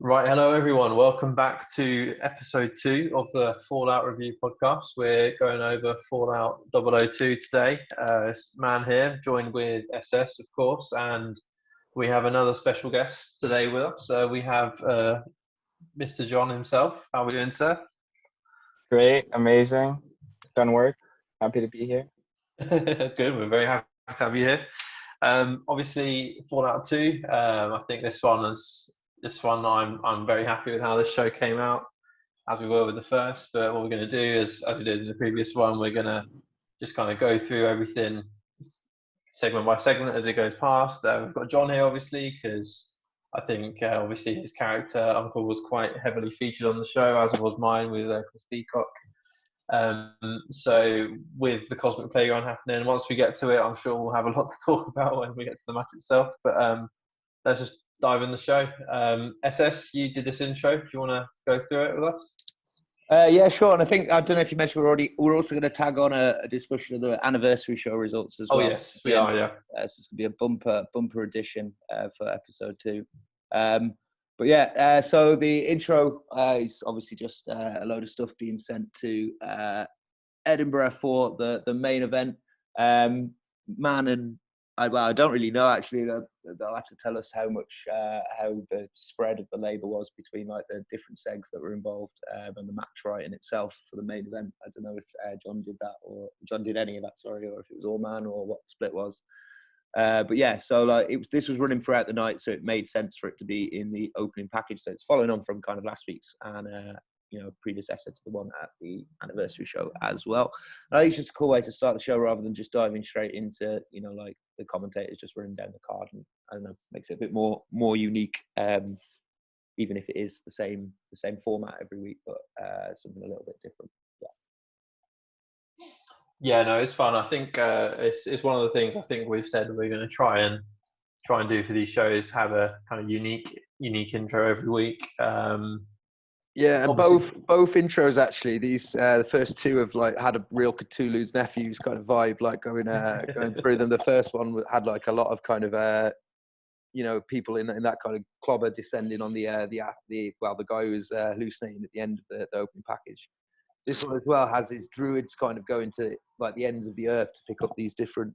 Right, hello everyone. Welcome back to episode 2 of the Fallout Review podcast. We're going over Fallout 002 today. It's Man here, joined with SS, of course, and we have another special guest today with us. We have Mr. John himself. How are we doing, sir? Great, amazing. Done work. Happy to be here. Good. We're very happy to have you here. Obviously, Fallout 2. I think this one. I'm very happy with how this show came out, as we were with the first. But what we're going to do is, as we did in the previous one, we're going to just kind of go through everything segment by segment as it goes past. We've got John here, obviously, because I think obviously his character Uncle was quite heavily featured on the show, as was mine with Chris Peacock. So with the Cosmic Playground happening, once we get to it, I'm sure we'll have a lot to talk about when we get to the match itself. But let's just dive in the show. SS, you did this intro. Do you want to go through it with us? Yeah, sure. And I don't know if you mentioned we're also going to tag on a discussion of the anniversary show results as well. Oh yes, we are. Yeah. So it's going to be a bumper edition for episode 2. But yeah, so the intro is obviously just a load of stuff being sent to Edinburgh for the main event. I don't really know actually. They'll have to tell us how the spread of the labour was between like the different segs that were involved and the match right in itself for the main event. I don't know if John did that or John did any of that. Sorry, or if it was all man or what the split was. But yeah, so like this was running throughout the night, so it made sense for it to be in the opening package. So it's following on from kind of last week's and predecessor to the one at the anniversary show as well. I think it's just a cool way to start the show rather than just diving straight into like the commentators just running down the card, and I don't know, makes it a bit more unique, even if it is the same format every week, but something a little bit different. Yeah, no, it's fun. I think it's one of the things I think we've said we're going to try and do for these shows, have a kind of unique intro every week. Yeah, and both intros actually. These the first two have like had a real Cthulhu's Nephews kind of vibe, like going through them. The first one had like a lot of kind of people in that kind of clobber descending on the guy who was hallucinating at the end of the opening package. This one as well has his druids kind of going to like the ends of the earth to pick up these different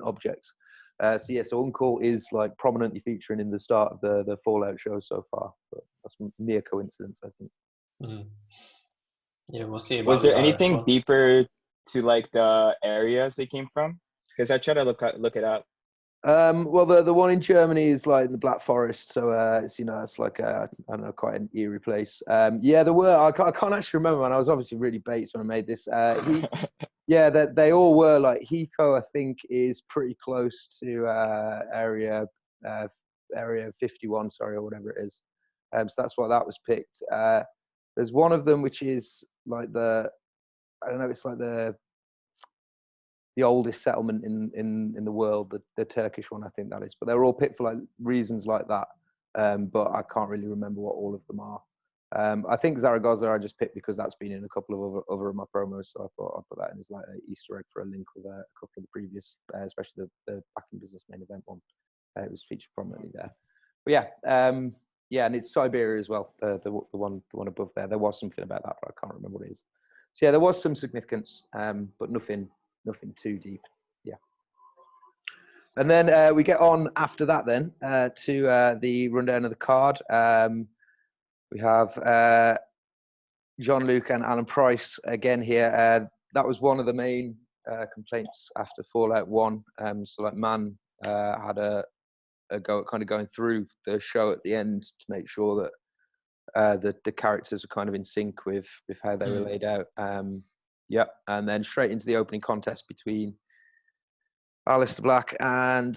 objects. So Uncle is like prominently featuring in the start of the Fallout show so far. But that's mere coincidence, I think. Mm-hmm. Yeah, we'll see. Was there anything deeper to like the areas they came from? Because I tried to look it up. Well, the one in Germany is like in the Black Forest, so it's like I don't know, quite an eerie place. Yeah, there were. I can't actually remember, and I was obviously really based when I made this. That they all were like Hiko. I think is pretty close to area 51, sorry, or whatever it is. So that's why that was picked. There's one of them which is like it's like the oldest settlement in the world, the Turkish one, I think that is. But they're all picked for like reasons like that. But I can't really remember what all of them are. I think Zaragoza I just picked because that's been in a couple of other of my promos, so I thought I'd put that in as like an Easter egg for a link with a couple of the previous, especially the Back in Business main event one. It was featured prominently there. But yeah, and it's Siberia as well. The one above there. There was something about that, but I can't remember what it is. So yeah, there was some significance, but nothing too deep. Yeah. And then we get on after that then to the rundown of the card. We have John Luke and Alan Price again here. That was one of the main complaints after Fallout 1. So like Man had a go at kind of going through the show at the end to make sure that the characters were kind of in sync with how they were laid out. And then straight into the opening contest between Alistair Black and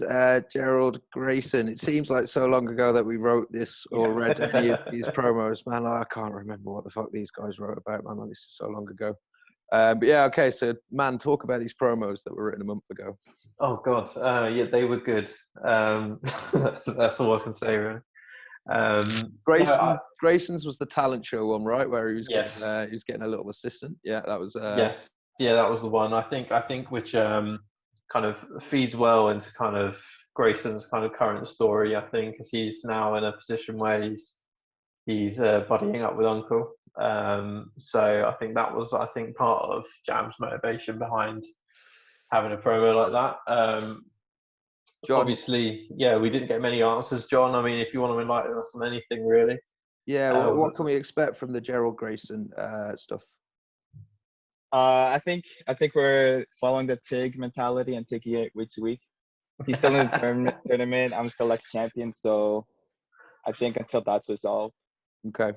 Gerald Grayson. It seems like so long ago that we wrote this or read any of these promos. Man, I can't remember what the fuck these guys wrote about. Man, this is so long ago. But yeah, okay. So, Man, talk about these promos that were written a month ago. Oh God, yeah, they were good. That's all I can say, really. Grayson's was the talent show one, right? Where he was getting a little assistant. Yeah, that was. Yes, yeah, that was the one. I think which kind of feeds well into kind of Grayson's kind of current story. I think because he's now in a position where he's he's buddying up with Uncle. So I think that was part of Jam's motivation behind having a promo like that. John, Obviously, yeah, we didn't get many answers, John. I mean, if you want to enlighten us on anything, really. yeah, what can we expect from the Gerald Grayson stuff? I think we're following the Tig mentality and taking it week to week. He's still in the tournament. I'm still ex-champion, so I think until that's resolved. Okay.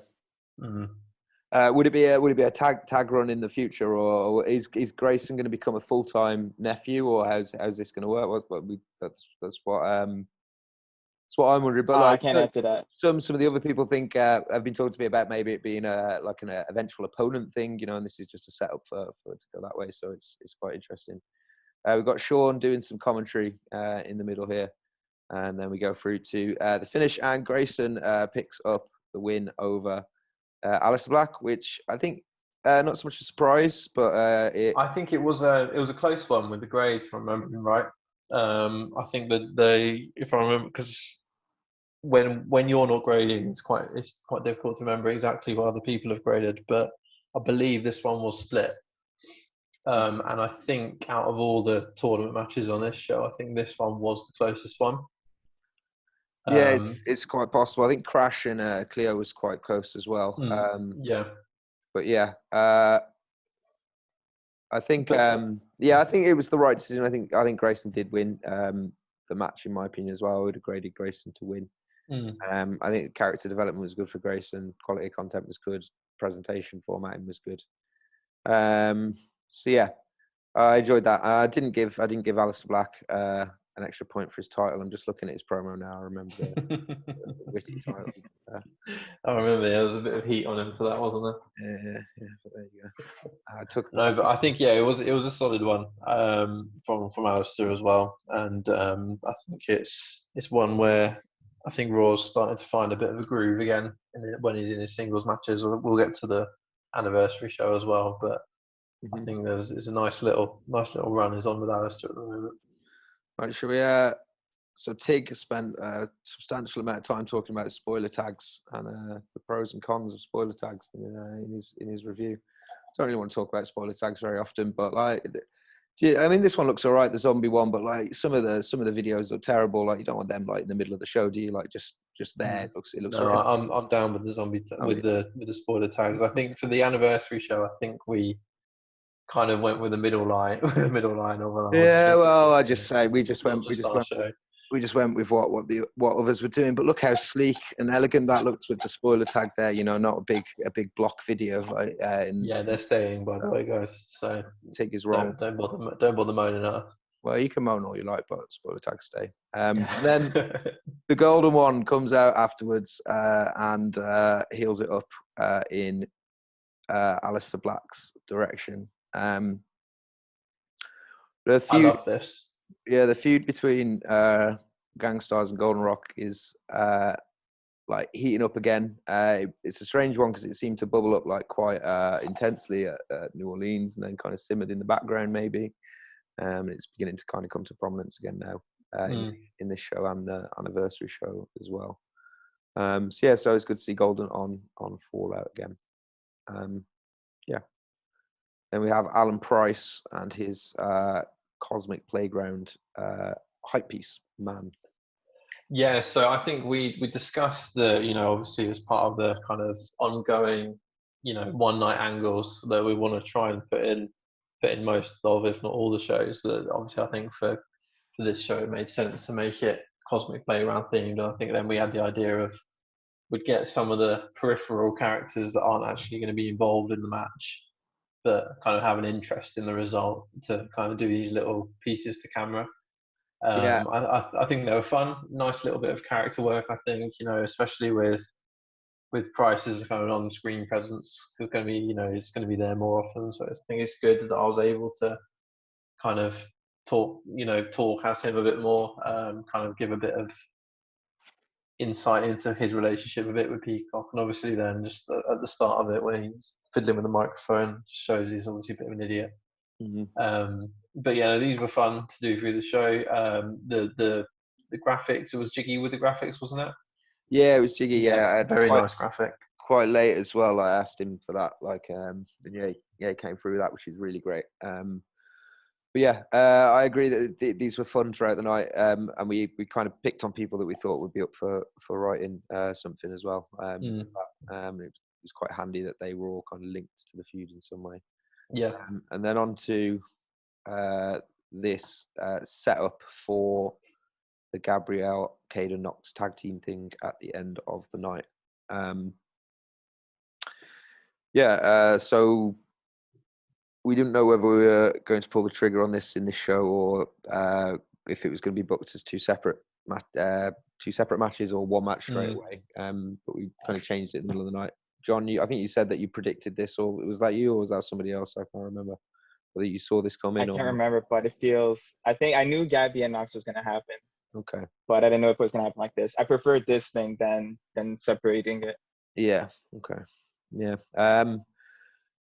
Mhm. Would it be a tag run in the future, or is Grayson going to become a full-time nephew, or how's this going to work? That's what I'm wondering. But I can't answer that. Some of the other people think have been talking to me about maybe it being like an eventual opponent thing, and this is just a setup for it to go that way. So it's quite interesting. We've got Sean doing some commentary in the middle here, and then we go through to the finish, and Grayson picks up the win over Alistair Black, which I think not so much a surprise, but I think it was a close one with the grades, if I'm remembering right. I think that if I remember, because when you're not grading, it's quite difficult to remember exactly what other people have graded. But I believe this one was split. And I think out of all the tournament matches on this show, I think this one was the closest one. Yeah, it's quite possible. I think Crash and Cleo was quite close as well. Yeah. But yeah, I think I think it was the right decision. I think Grayson did win the match in my opinion as well. I would have graded Grayson to win. I think the character development was good for Grayson. Quality of content was good. Presentation formatting was good. So yeah, I enjoyed that. I didn't give Alistair Black an extra point for his title. I'm just looking at his promo now. I remember the witty title. I remember there was a bit of heat on him for that, wasn't there? Yeah. But there you go. But I think it was a solid one from Alistair as well, and I think it's one where I think Raw's starting to find a bit of a groove again when he's in his singles matches. We'll get to the anniversary show as well, but I think it's a nice little run he's on with Alistair at the moment. Right, shall we? So Tig has spent a substantial amount of time talking about spoiler tags and the pros and cons of spoiler tags in his review. I don't really want to talk about spoiler tags very often, but I mean, this one looks all right, the zombie one, but like some of the videos are terrible. Like you don't want them like in the middle of the show, do you? Like just there. It looks. No, right. I'm down with the zombie with the spoiler tags. I think for the anniversary show, I think we kind of went with the middle line. Yeah, well, I just say we just went with what others were doing. But look how sleek and elegant that looks with the spoiler tag there. Not a big block video. Yeah, they're staying, by the way, guys. So Tig is wrong. Don't bother moaning at us. Well, you can moan all you like, but spoiler tags stay. Then the golden one comes out afterwards and heals it up in Alistair Black's direction. I love this. Yeah, the feud between Gangstars and Golden Rock is like heating up again. It's a strange one because it seemed to bubble up like quite intensely at New Orleans and then kind of simmered in the background maybe. It's beginning to kind of come to prominence again now in this show and the anniversary show as well. So it's good to see Golden on Fallout again. Then we have Alan Price and his Cosmic Playground hype piece man. Yeah, so I think we discussed the obviously as part of the kind of ongoing one night angles that we want to try and put in most of, if not all, the shows. That obviously I think for this show it made sense to make it Cosmic Playground themed. And I think then we had the idea of we'd get some of the peripheral characters that aren't actually going to be involved in the match, but kind of have an interest in the result to kind of do these little pieces to camera. I think they were fun, nice little bit of character work. I think especially with Price's kind of on-screen presence, it's going to be it's going to be there more often. So I think it's good that I was able to kind of talk as him a bit more, kind of give a bit of insight into his relationship a bit with Peacock, and obviously then just at the start of it when he's fiddling with the microphone shows he's obviously a bit of an idiot. But yeah, these were fun to do through the show. The graphics, it was jiggy with the graphics, wasn't it? Yeah, it was jiggy. Yeah, I had very nice graphic. Quite late as well. I asked him for that. Like, and yeah, he came through that, which is really great. But yeah, I agree that these were fun throughout the night, and we kind of picked on people that we thought would be up for writing something as well. It was quite handy that they were all kind of linked to the feud in some way. Yeah. And then on to this setup for the Gabrielle Caden Knox tag team thing at the end of the night. So we didn't know whether we were going to pull the trigger on this in this show or if it was going to be booked as two separate matches or one match straight away. But we kind of changed it in the middle of the night. John, I think you said that you predicted this, or was that you, or was that somebody else? I can't remember. Whether you saw this come in. I can't remember, but it feels. I think I knew Gabby and Knox was going to happen. Okay. But I didn't know if it was going to happen like this. I preferred this thing than separating it. Yeah. Okay. Yeah.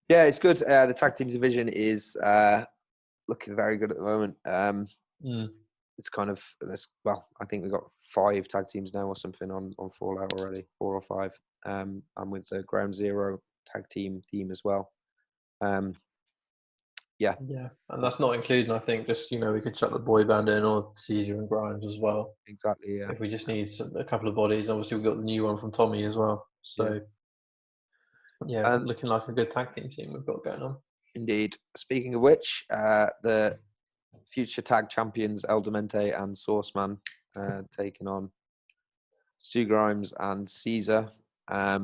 Yeah, it's good. The tag team division is looking very good at the moment. It's kind of I think we've got 5 tag teams now or something on Fallout already, 4 or 5. And with the Ground Zero tag team theme as well. Yeah, and that's not including, I think, just we could chuck the boy band in or Caesar and Grimes as well. Exactly. Yeah. If we just need a couple of bodies, obviously we've got the new one from Tommy as well. So looking like a good tag team we've got going on. Indeed. Speaking of which, the future tag champions El Demente and Sauceman taking on Stu Grimes and Caesar. I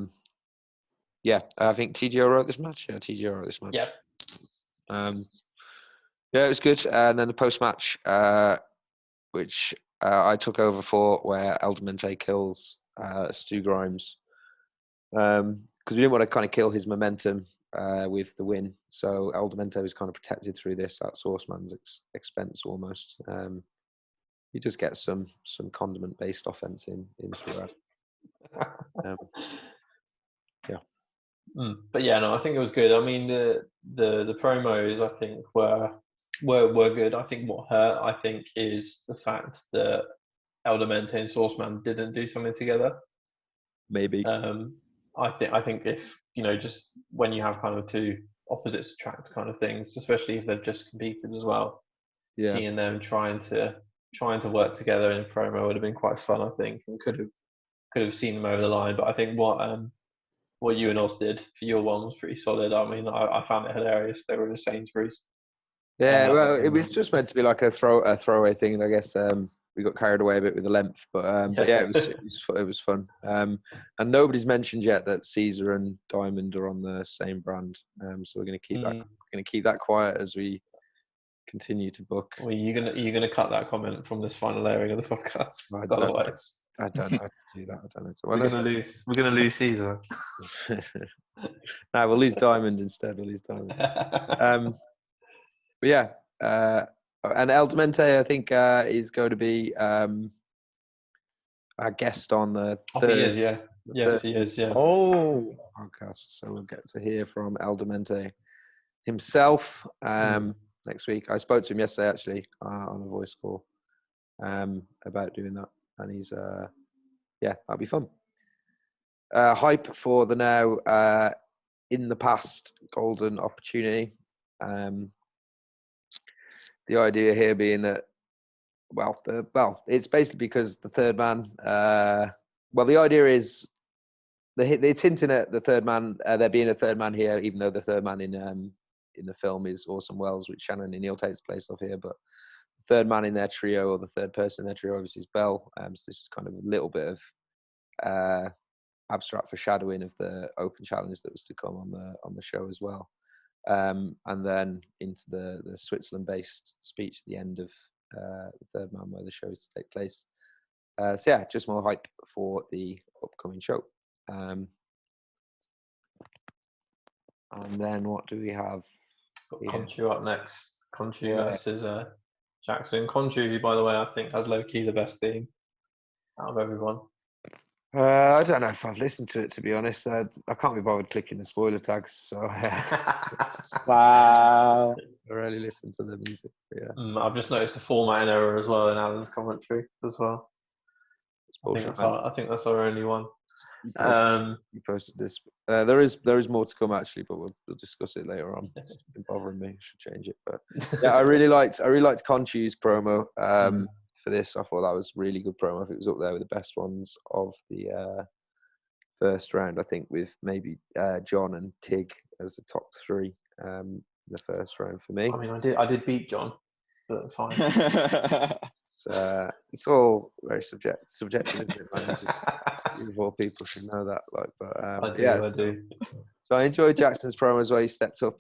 think TGO wrote this match. Yeah, TGO wrote this match. Yeah. It was good. And then the post-match, which I took over for, where El Demente kills Stu Grimes. Because we didn't want to kind of kill his momentum with the win. So El Demente was kind of protected through this at Sauceman's expense almost. He just gets some condiment-based offense in throughout. But I think it was good. I mean, the promos I think were good. I think what hurt, I think, is the fact that El Demente and Sauceman didn't do something together. Maybe. I think if just when you have kind of two opposites attract kind of things, especially if they've just competed as well, seeing them trying to work together in a promo would have been quite fun, I think, and could have seen them over the line. But I think what you and Oz did for your one was pretty solid. I mean, I found it hilarious. They were in the Sainsbury's. Yeah, well, it was just meant to be like a throwaway thing, and I guess we got carried away a bit with the length. But it was fun. And nobody's mentioned yet that Caesar and Diamond are on the same brand. So we're going to keep that quiet as we continue to book. Well, you're gonna cut that comment from this final airing of the podcast. Otherwise, I don't know how to do that. I don't know. We're gonna lose Caesar. No, we'll lose Diamond instead. We'll lose Diamond. But yeah, and El Demente, I think, is going to be a guest on the third. He is, yeah. Yes, he is, yeah. Oh, podcast. So we'll get to hear from El Demente himself next week. I spoke to him yesterday, actually, on a voice call about doing that, and he's that'll be fun. Hype for the now in the past golden opportunity. The idea here being that, it's basically because the third man. The idea is it's hinting at the third man. There being a third man here, even though the third man in the film is Orson Welles, which Shannon O'Neill takes place of here. But the third man in their trio, or the third person in their trio, obviously is Bell. So this is kind of a little bit of abstract foreshadowing of the open challenge that was to come on the show as well. And then into the Switzerland-based speech at the end of the third man, where the show is to take place. Just more hype for the upcoming show. And then what do we have? Got Conchu up next. Conchu versus Jackson. Conchu, who, by the way, I think has low-key the best theme out of everyone. I don't know if I've listened to it, to be honest. I can't be bothered clicking the spoiler tags, so wow. I rarely listen to the music. Yeah, I've just noticed a formatting error as well in Alan's commentary as well. I think that's our only one. You posted this. There is more to come actually, but we'll discuss it later on. It's been bothering me. I should change it. But yeah, I really liked Conchu's promo for this. I thought that was really good promo. I think it was up there with the best ones of the first round. I think with maybe John and Tig as the top three in the first round for me. I mean, I did beat John, but fine. It's all very subjective, isn't it, man? You of all people should know that. I do. So I enjoyed Jackson's promo as well. He stepped up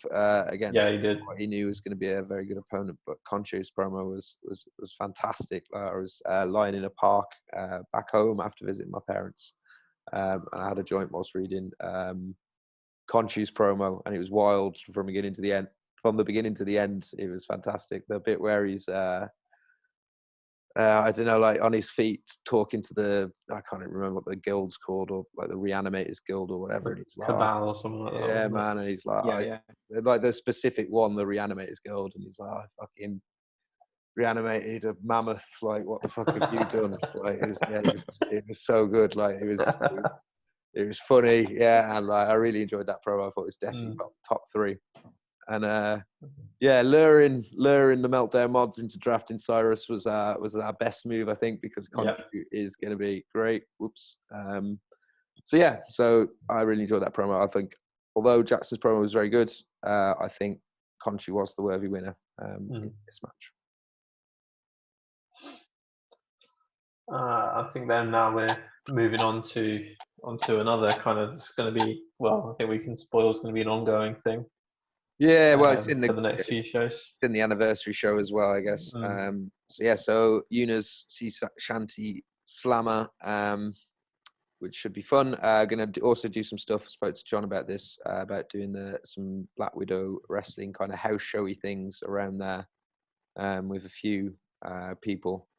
against he did. what he knew was going to be a very good opponent. But Conchu's promo was fantastic. I was lying in a park back home after visiting my parents, and I had a joint whilst reading Conchu's promo, and it was wild from the beginning to the end. From the beginning to the end, it was fantastic. The bit where he's I don't know, like on his feet talking to I can't even remember what the guild's called, or like the Reanimators Guild or whatever. And he's like, Cabal or something like that. Yeah, man. And he's like, like the specific one, the Reanimators Guild. And he's like, I fucking reanimated a mammoth. Like, what the fuck have you done? Like, it was so good. Like, it was funny. Yeah. And like, I really enjoyed that promo. I thought it was definitely top three. And luring the Meltdown mods into drafting Cyrus was our best move, I think, because Conchu is going to be great. Whoops. So I really enjoyed that promo. I think, although Jackson's promo was very good, I think Conchu was the worthy winner in this match. I think then now we're moving onto another kind of. It's going to be, well, I think we can spoil. It's going to be an ongoing thing. Yeah, well, it's for the next few shows. It's in the anniversary show as well, I guess. So Yuna's Sea Shanty Slammer, which should be fun. Going to also do some stuff. I spoke to John about this, about doing some Black Widow wrestling kind of house showy things around there, with a few people,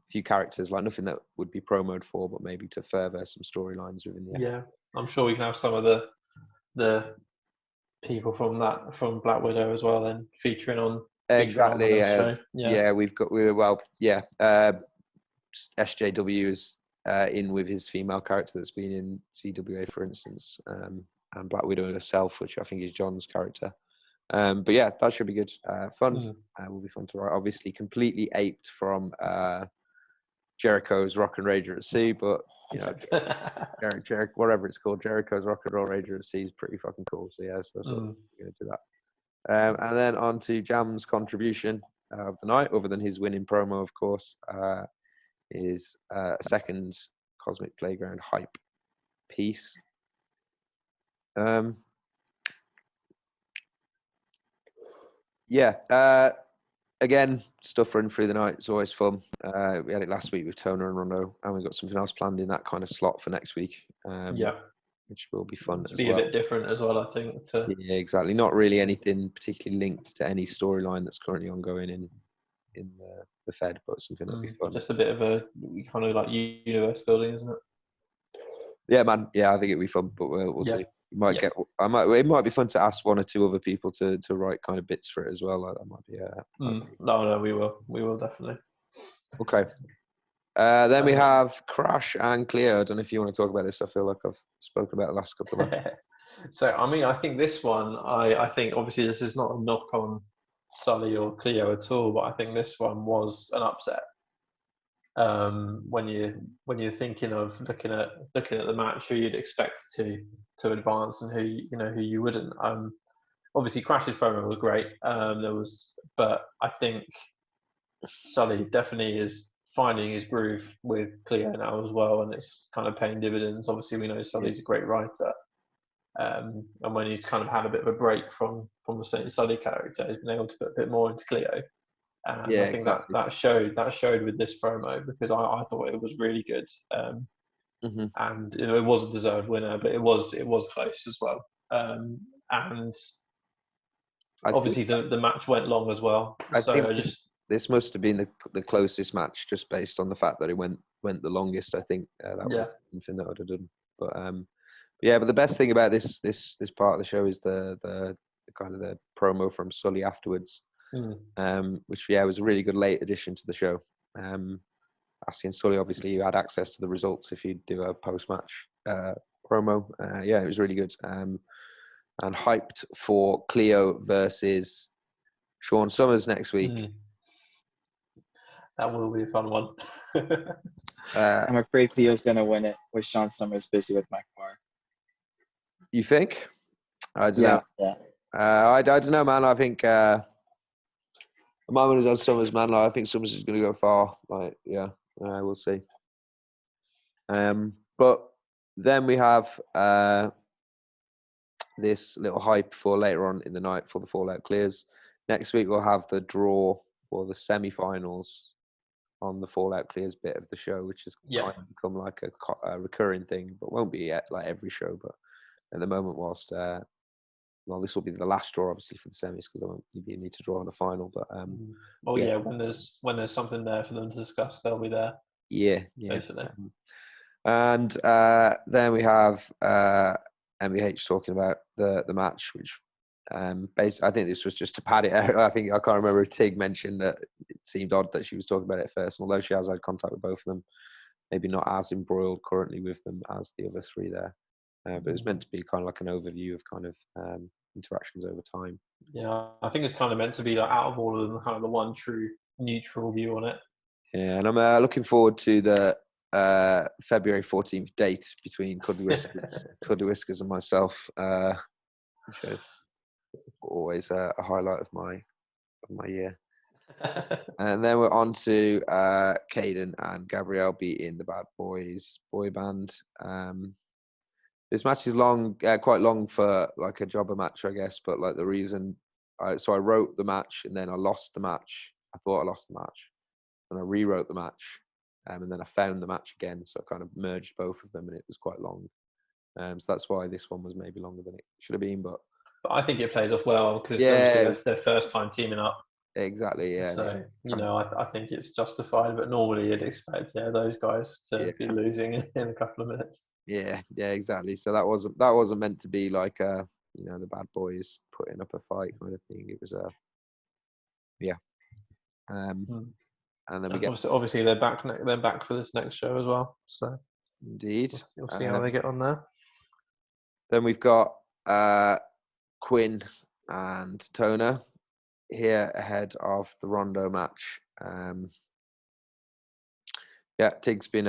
few characters, like nothing that would be promoted for, but maybe to further some storylines within the. Yeah, I'm sure we can have some of the people from Black Widow as well, then featuring on exactly. Show. SJW is in with his female character that's been in CWA, for instance, and Black Widow herself, which I think is John's character. But yeah, that should be good. Fun. Will be fun to write. Obviously, completely aped from Jericho's Rock and Rager at Sea, but you know, Jericho, whatever it's called, Jericho's Rock and Roll Rager at Sea is pretty fucking cool. So yeah, so we're going to do that. And then on to Jam's contribution of the night, other than his winning promo, of course, is a second Cosmic Playground hype piece. Again, stuff running through the night. It's always fun. We had it last week with Toner and Rondo, and we've got something else planned in that kind of slot for next week. Which will be fun. To be a bit different as well, I think. Yeah, exactly. Not really anything particularly linked to any storyline that's currently ongoing in the Fed, but something that'll be fun. Just a bit of a kind of like universe building, isn't it? Yeah, man. Yeah, I think it'll be fun, but we'll see. It might be fun to ask one or two other people to write kind of bits for it as well. Like that might be. No, we will definitely. Okay. Then we have Crash and Cleo. I don't know if you want to talk about this. I feel like I've spoken about the last couple of months. So, I mean, I think this one, I think obviously this is not a knock on Sully or Cleo at all, but I think this one was an upset. When you're thinking of looking at the match, who you'd expect to advance and who you wouldn't. Obviously Crash's promo was great. But I think Sully definitely is finding his groove with Cleo now as well, and it's kind of paying dividends. Obviously, we know Sully's a great writer, and when he's kind of had a bit of a break from the Sully character, he's been able to put a bit more into Cleo. And I think exactly. that showed with this promo, because I thought it was really good, and it was a deserved winner, but it was close as well. And obviously the match went long as well. This must have been the closest match, just based on the fact that it went the longest. I think that was something that I'd have done. But the best thing about this part of the show is the kind of the promo from Sully afterwards, which was a really good late addition to the show. asking Sully, obviously you had access to the results if you do a post-match promo. Yeah, it was really good. And hyped for Cleo versus Sean Summers next week. That will be a fun one. I'm afraid Cleo's going to win it with Sean Summers busy with my car. You think? I don't know. Yeah. I don't know, man. I think my one is on Summers, man. I think Summers is going to go far. Like, yeah, we'll see. But then we have this little hype for later on in the night for the Fallout Clears. Next week we'll have the draw for the semi-finals on the Fallout Clears bit of the show, which has kind of become like a recurring thing, but won't be like every show. But at the moment, whilst this will be the last draw, obviously, for the semis, because you need to draw on the final. But when there's something there for them to discuss, they'll be there. Yeah. Basically. And then we have MBH talking about the match, which basically I think this was just to pad it out. I can't remember if Tig mentioned that it seemed odd that she was talking about it first, although she has had contact with both of them. Maybe not as embroiled currently with them as the other three there. But it was meant to be kind of like an overview of kind of interactions over time. Yeah, I think it's kind of meant to be like out of all of them, kind of the one true neutral view on it. Yeah, and I'm looking forward to the February 14th date between Cuddlywhiskers and myself, which is always a highlight of my year. And then we're on to Caden and Gabrielle beating the Bad Boys boy band. This match is quite long for like a jobber match, I guess. But like the reason, so I wrote the match and then I lost the match. I thought I lost the match, and I rewrote the match, and then I found the match again. So I kind of merged both of them, and it was quite long. So that's why this one was maybe longer than it should have been. But I think it plays off well because it's obviously their first time teaming up. Exactly, yeah. So, I think it's justified, but normally you'd expect, those guys to be losing in a couple of minutes. Yeah, exactly. So that wasn't meant to be like the Bad Boys putting up a fight kind of thing. It was and then we get obviously they're back for this next show as well. So indeed, we'll see how they get on there. Then we've got Quinn and Tona here ahead of the Rondo match. Tig's been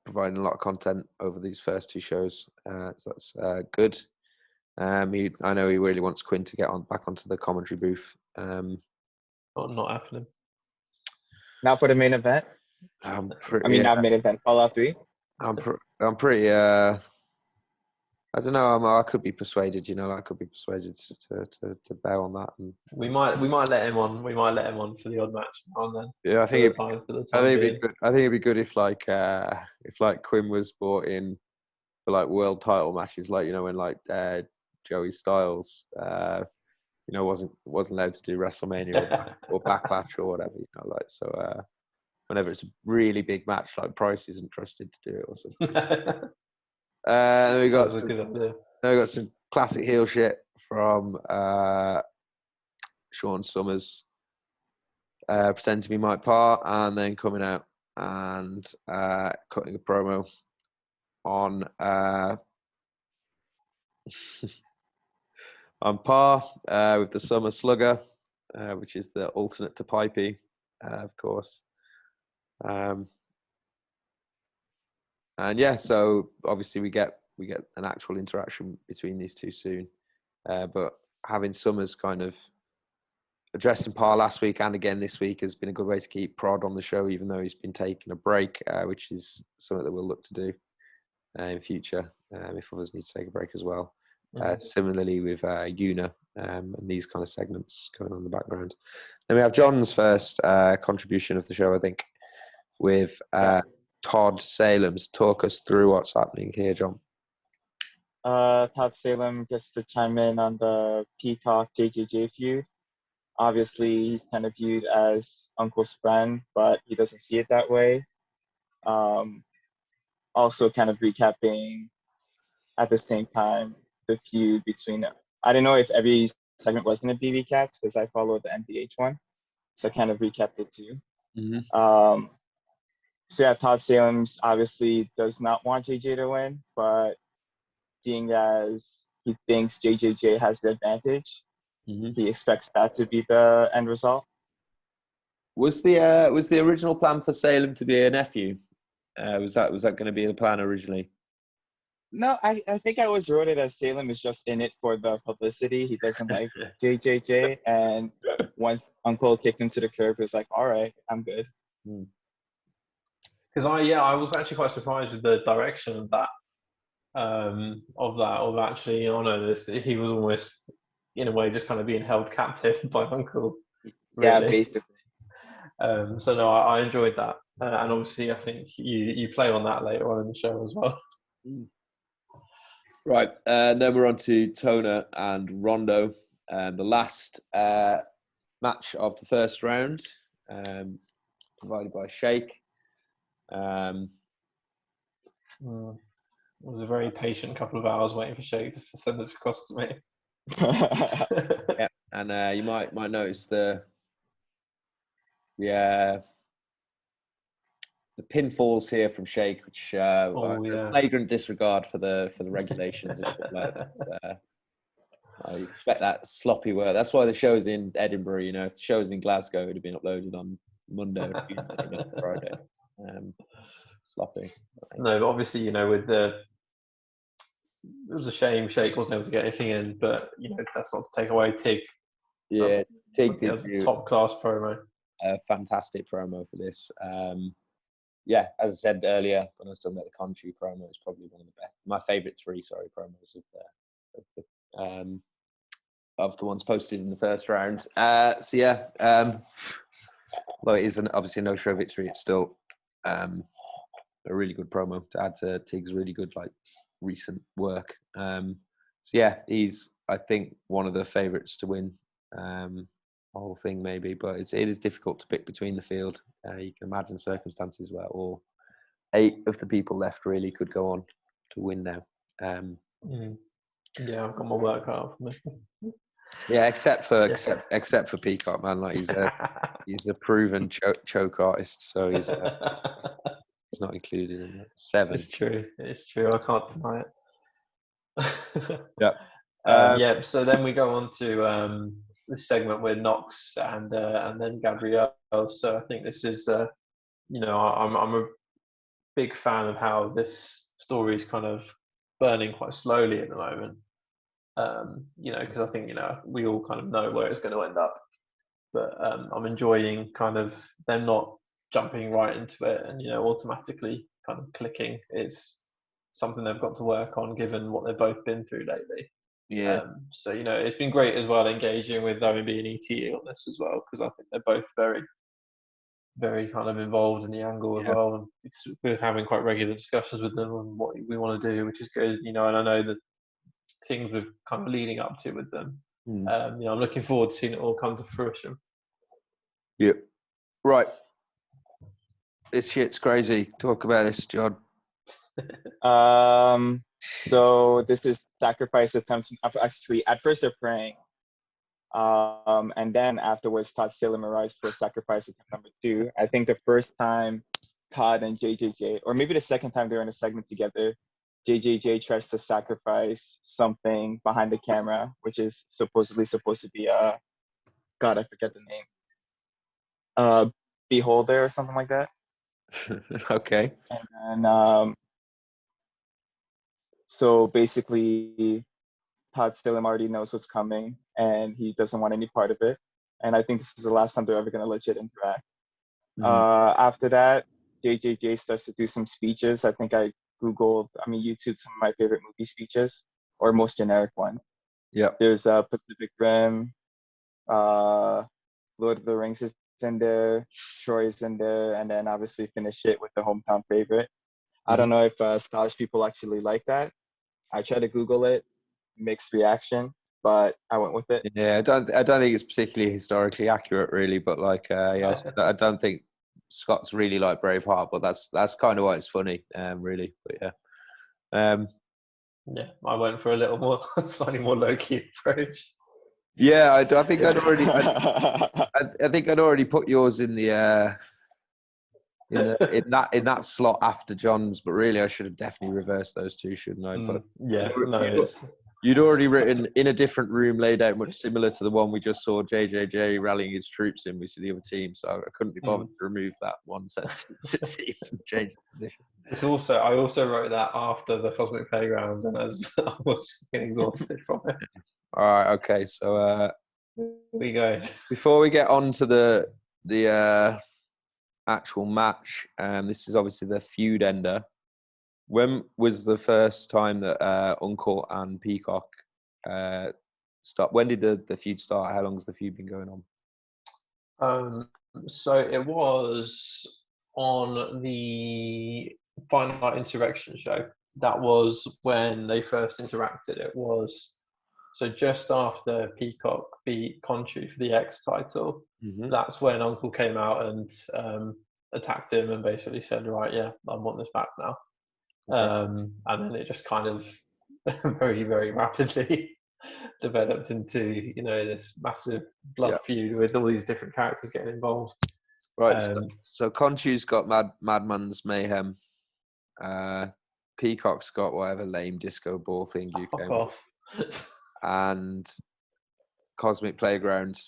providing a lot of content over these first two shows, so that's good. I know he really wants Quinn to get back onto the commentary booth. Not happening. Not for the main event. Not main event. Fallout 3. I'm pretty. I don't know. I could be persuaded. I could be persuaded to bow on that. And we might let him on. We might let him on for the odd match now and then. Yeah, I think it'd be good. I think it'd be good if Quinn was brought in for like world title matches, like when like Joey Styles, wasn't allowed to do WrestleMania or Backlash or whatever. So whenever it's a really big match, like Price isn't trusted to do it or something. We got some classic heel shit from Sean Summers pretending to be Mike Parr, and then coming out and cutting a promo on on Parr with the Summer Slugger, which is the alternate to Pipey, of course. And so obviously we get an actual interaction between these two soon. But having Summers kind of addressing Parr last week and again this week has been a good way to keep Prod on the show, even though he's been taking a break, which is something that we'll look to do in future if others need to take a break as well. Similarly with Una and these kind of segments going on in the background. Then we have John's first contribution of the show, I think, with Todd Salem. Talk us through what's happening here, John. Todd Salem gets to chime in on the Peacock JJJ feud. Obviously, he's kind of viewed as Uncle's friend, but he doesn't see it that way. Also kind of recapping at the same time the feud between, I don't know if every segment was going to be recapped because I followed the MBH one. So I kind of recapped it too. Mm-hmm. So yeah, Todd Salem's obviously does not want JJ to win, but seeing as he thinks JJJ has the advantage, he expects that to be the end result. Was the original plan for Salem to be a nephew? Was that going to be the plan originally? No, I think I always wrote it as Salem is just in it for the publicity. He doesn't like JJJ, and once Uncle kicked him to the curb, he was like, "All right, I'm good." Because I was actually quite surprised with the direction of that. Of actually, this he was almost in a way just kind of being held captive by Uncle. Really. Yeah, basically. So no, I enjoyed that, and obviously I think you play on that later on in the show as well. Right, and then we're on to Tona and Rondo, the last match of the first round, provided by Sheikh. It was a very patient couple of hours waiting for Sheikh to send this across to me. Yeah, and you might notice the pinfalls here from Sheikh, which flagrant disregard for the regulations and stuff like that. I expect that sloppy work. That's why the show's in Edinburgh. If the show's in Glasgow, it would have been uploaded on Monday or Tuesday, not Friday. Sloppy. No, but obviously, with it was a shame Sheikh wasn't able to get anything in, but that's not to take away Tig. Yeah, Tig did a top class promo. A fantastic promo for this. Yeah, as I said earlier, when I was talking about the Conchu promo, it's probably one of the best, my favourite three, promos of the ones posted in the first round. Well, it is obviously a no-show victory. It's still a really good promo to add to Tig's really good recent work. He's I think one of the favourites to win the whole thing maybe, but it is difficult to pick between the field. You can imagine circumstances where all 8 of the people left really could go on to win now. Yeah, I've got my work cut out for me. Yeah, except for Peacock, man. He's a proven choke artist, so he's not included in that. 7. It's true. I can't deny it. Yeah. So then we go on to this segment with Knox and then Gabrielle. So I think this is I'm a big fan of how this story is kind of burning quite slowly at the moment. Because I think we all kind of know where it's going to end up, but I'm enjoying kind of them not jumping right into it and automatically kind of clicking. It's something they've got to work on given what they've both been through lately. Yeah. So it's been great as well engaging with OMB and ET on this as well, because I think they're both very, very kind of involved in the angle as well, and we're having quite regular discussions with them on what we want to do, which is good. And I know that things we're kind of leading up to with them. I'm looking forward to seeing it all come to fruition. Yep. Right. This shit's crazy. Talk about this, John. So this is sacrifice attempt. Actually, at first they're praying. And then afterwards, Todd Salem arrives for sacrifice attempt number 2. I think the first time Todd and JJJ, or maybe the second time they're in a segment together, JJJ tries to sacrifice something behind the camera, which is supposedly supposed to be God, I forget the name. Beholder or something like that. Okay. And so basically, Todd Salem already knows what's coming, and he doesn't want any part of it. And I think this is the last time they're ever going to legit interact. After that, JJJ starts to do some speeches. I think YouTube some of my favorite movie speeches, or most generic one. Yeah. There's Pacific Rim, Lord of the Rings is in there, Troy's in there, and then obviously finish it with the hometown favorite. I don't know if Scottish people actually like that. I tried to Google it, mixed reaction, but I went with it. Yeah, I don't think it's particularly historically accurate, really. But I don't think Scots really like Braveheart, but that's kind of why it's funny, really. But yeah, I went for a little more, slightly more low-key approach. Yeah, I think I'd already. I think I'd already put yours in the in that slot after John's, but really I should have definitely reversed those two, shouldn't I? But yeah, no, it's you'd already written in a different room laid out much similar to the one we just saw JJJ rallying his troops in, we see the other team, so I couldn't be bothered to remove that one sentence it seems and change the position. I also wrote that after the Cosmic Playground, and as I was getting exhausted from it. All right, okay, so Here we go. before we get on to the actual match, this is obviously the feud ender. When was the first time that Uncle and Peacock start? When did the feud start? How long has the feud been going on? So it was on the Final Night Insurrection show. That was when they first interacted. It was so just after Peacock beat Conchu for the X title. Mm-hmm. That's when Uncle came out and attacked him and basically said, "Right, yeah, I want this back now." Okay. And then it just kind of very, very rapidly developed into, this massive blood feud with all these different characters getting involved. Right. So Conchu's got Madman's Mayhem. Peacock's got whatever lame disco ball thing you Fuck came off. And Cosmic Playground.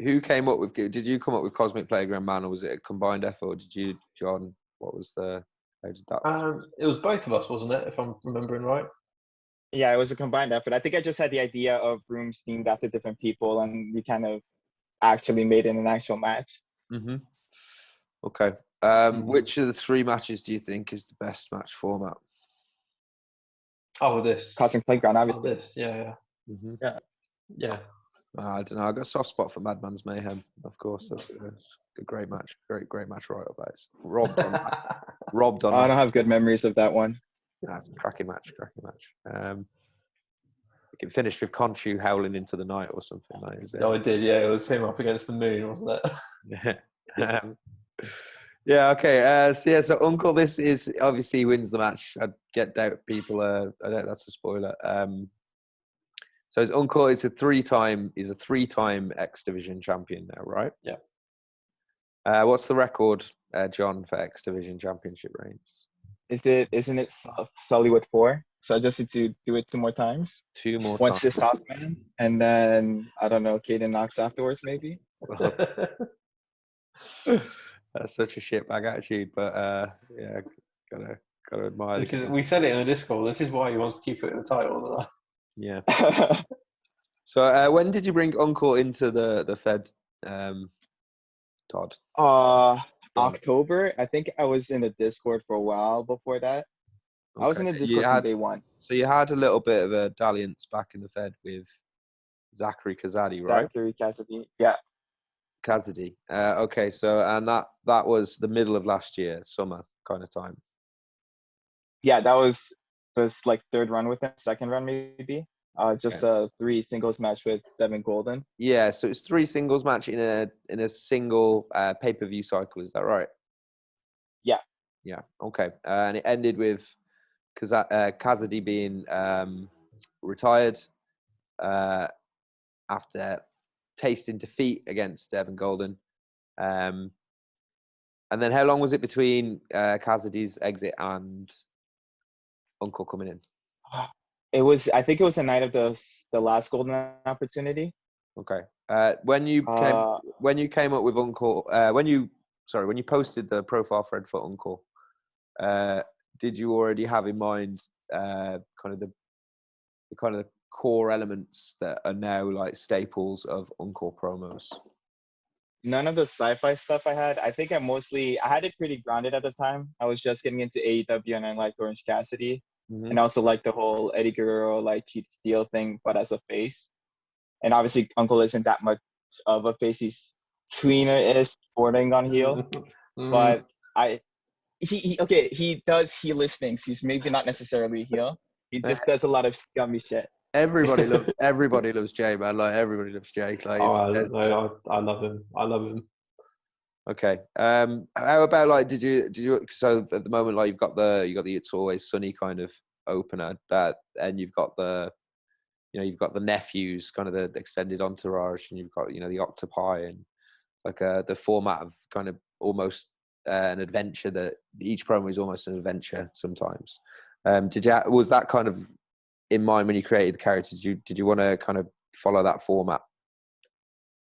Who came up with? Did you come up with Cosmic Playground Man, or was it a combined effort? Or did you, John? What was the? How did that? It was both of us, wasn't it? If I'm remembering right. Yeah, it was a combined effort. I think I just had the idea of rooms themed after different people, and we kind of actually made it an actual match. Mm-hmm. Okay. Which of the three matches do you think is the best match format? Oh, this Cosmic Playground, obviously. This, yeah. Mm-hmm. Yeah. I don't know. I got a soft spot for Madman's Mayhem, of course. That's a great match. Great match right up there. Robbed on. Robbed on. I don't have good memories of that one. Yeah, cracking match. It finished with Conchu howling into the night or something. Like, No, it did. Yeah, it was him up against the moon, wasn't it? Yeah. Yeah. Okay. So Uncle, this is obviously he wins the match. I doubt people. I doubt that's a spoiler. So his uncle is a three-time X Division champion now, right? Yeah. What's the record, John, for X Division championship reigns? Isn't it Sully with 4? So I just need to do it 2 more times. 2 more times. Once this Hoffman, and then I don't know, Caden Knox afterwards, maybe. That's such a shitbag attitude, but yeah, gotta admire. Because we said it in the Discord. This is why he wants to keep it in the title. Yeah. So when did you bring Uncle into the Fed, Todd? October. I think I was in the Discord for a while before that. Okay. I was in the Discord from day one. So you had a little bit of a dalliance back in the Fed with Zachary Kazadi, right? Zachary Kazadi, yeah. Kazadi. Okay, so and that was the middle of last year, summer kind of time. Yeah, that was this like 3rd run with him, 2nd run maybe. Just a 3 singles match with Devin Golden. Yeah, so it's 3 singles match in a single pay-per-view cycle. Is that right? Yeah. Yeah. Okay. And it ended with Kazadi being retired after tasting defeat against Devin Golden. And then how long was it between Kazadi's exit and Uncle coming in? I think it was the night of the last Golden opportunity. Okay. When you came up with Uncle, when you posted the profile thread for Uncle, did you already have in mind kind of the core elements that are now like staples of Uncle promos? None of the sci-fi stuff I had. I think I had it pretty grounded at the time. I was just getting into AEW and I liked Orange Cassidy. Mm-hmm. And I also like the whole Eddie Guerrero like cheat steal thing, but as a face. And obviously Uncle isn't that much of a face. He's tweener-ish, bordering on heel. But he does heelish things. He's maybe not necessarily heel. He just does a lot of scummy shit. Everybody loves Jay, man. Like everybody loves Jay. Like, I love him. Okay. How about like did you? So at the moment, like you've got the It's Always Sunny kind of opener and you've got the nephews, kind of the extended entourage, and you've got the Octopi and like the format of kind of almost an adventure. That each promo is almost an adventure sometimes. Was that kind of in mind when you created the character? Did you want to kind of follow that format?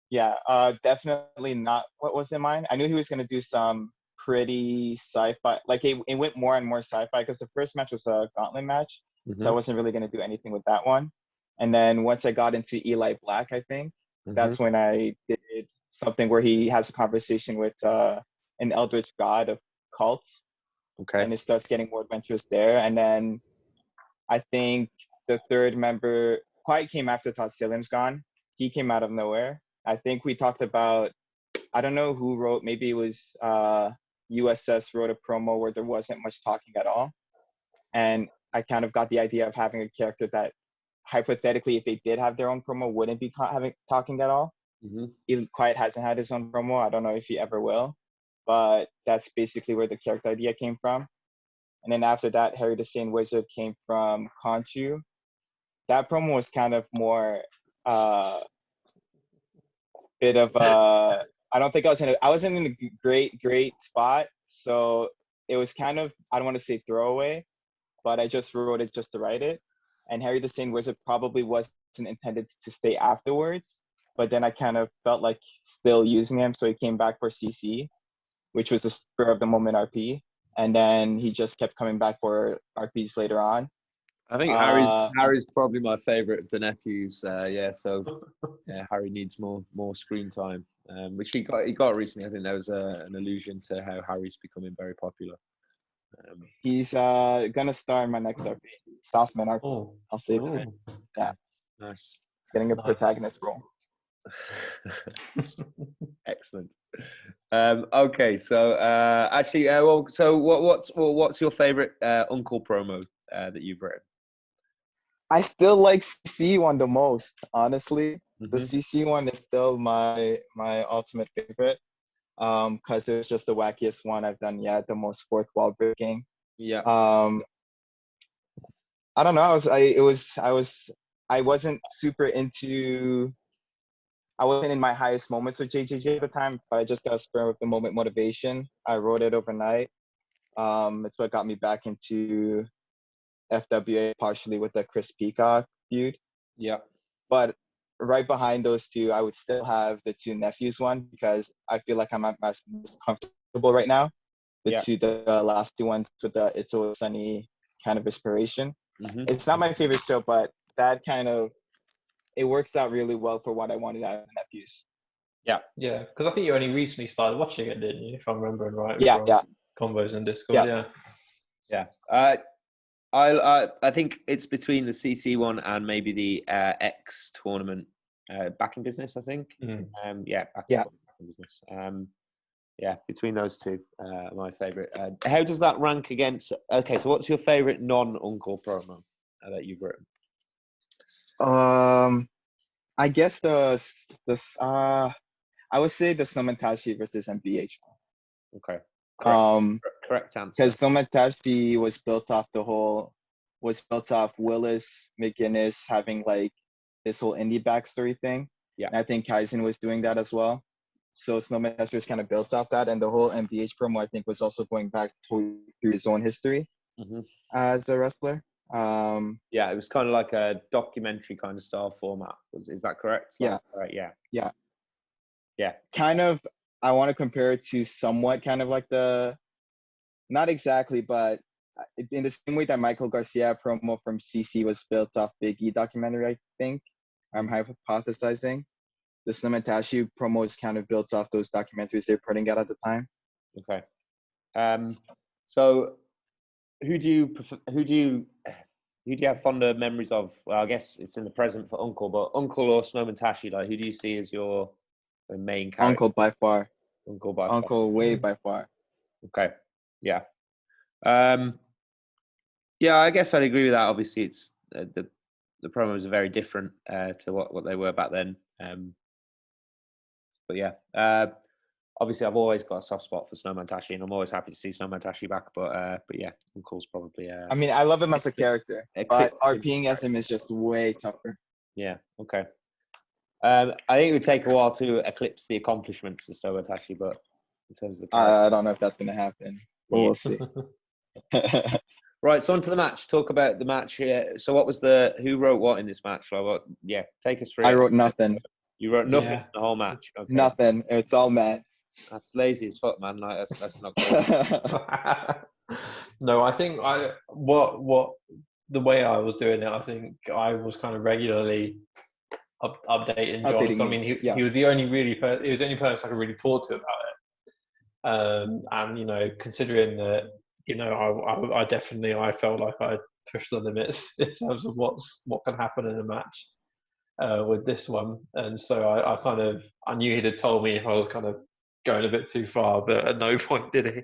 Yeah, definitely not what was in mind. I knew he was going to do some pretty sci-fi, like it went more and more sci-fi because the first match was a gauntlet match, so I wasn't really going to do anything with that one. And then once I got into Eli Black, I think that's when I did something where he has a conversation with an eldritch god of cults, and it starts getting more adventurous there. And then I think the third member quite came after Todd Silliam's gone. He came out of nowhere. I think we talked about, I don't know who wrote, maybe it was USS wrote a promo where there wasn't much talking at all. And I kind of got the idea of having a character that hypothetically, if they did have their own promo, wouldn't be talking at all. He quite hasn't had his own promo. I don't know if he ever will, but that's basically where the character idea came from. And then after that, Harry the Sane Wizard came from Conchu. That promo was kind of more bit of I don't think I wasn't in a great spot, so it was kind of, I don't want to say throwaway, but I just wrote it just to write it. And Harry the Sane Wizard probably wasn't intended to stay afterwards, but then I kind of felt like still using him, so he came back for CC, which was the spur of the moment RP, and then he just kept coming back for RPs later on. I think Harry's probably my favorite of the nephews. So Harry needs more screen time, which he got recently. I think there was an allusion to how Harry's becoming very popular. He's gonna star in my next RP, Stossman RP. I'll say that. Yeah, nice. Getting a protagonist role. Excellent. Okay, so actually, so what's your favorite Uncle promo that you've written? I still like CC one the most, honestly. The CC one is still my ultimate favorite, because it was just the wackiest one I've done yet, the most fourth wall breaking. Yeah. I don't know. I wasn't super into. I wasn't in my highest moments with JJJ at the time, but I just got a spur of the moment motivation. I wrote it overnight. It's what got me back into FWA, partially with the Chris Peacock feud. Yeah. But right behind those two, I would still have the two nephews one, because I feel like I'm at my most comfortable right now. The last two ones with the It's Always Sunny kind of inspiration. It's not my favorite show, but that kind of, it works out really well for what I wanted out of the nephews. Yeah, because I think you only recently started watching it, didn't you? If I'm remembering right. Yeah. Combos in Discord. Yeah. I think it's between the CC one and maybe the X tournament backing business. I think. Backing business. Between those two, my favorite. How does that rank against? Okay, so what's your favorite non-Uncle promo that you've written? I guess I would say the Snowman-Tashi versus MBH. Okay. Correct answer. Because Snowman-Tashi was built off Willis McGinnis having like this whole indie backstory thing. Yeah. And I think Kaizen was doing that as well. So Snowman-Tashi was kind of built off that, and the whole MBH promo I think was also going back through his own history as a wrestler. It was kind of like a documentary kind of style format. Is that correct? Right. Yeah. Kind of. I want to compare it to somewhat kind of like not exactly, but in the same way that Michael Garcia promo from CC was built off Big E documentary, I think. I'm hypothesizing. The Snowman-Tashi promo is kind of built off those documentaries they're putting out at the time. Okay. So who do you have fonder memories of? Well, I guess it's in the present for Uncle, but Uncle or Snowman-Tashi, like who do you see as your main character? Uncle by far. Uncle way by far. Okay. Yeah. I guess I'd agree with that. Obviously, it's the promos are very different to what they were back then. Obviously, I've always got a soft spot for Snowman-Tashi, and I'm always happy to see Snowman-Tashi back. But Uncle's probably. I mean, I love him as a character, but RPing as him is just way tougher. Yeah. Okay. I think it would take a while to eclipse the accomplishments of Snowman-Tashi, but in terms of the I don't know if that's going to happen, but we'll see. Right, so on to the match. Talk about the match here. So who wrote what in this match? Take us through I it. wrote nothing. You wrote nothing Yeah. in the whole match. Okay. Nothing. It's all Matt. That's lazy as fuck, man. Like, that's not good. No, I think what the way I was doing it, I think I was kind of regularly updating John. Updating So, I you, mean, yeah. he was the only he was the only person I could really talk to about it. And, you know, considering that, you know, I felt like I pushed the limits in terms of what can happen in a match with this one. And so I knew he'd have told me if I was kind of going a bit too far, but at no point did he.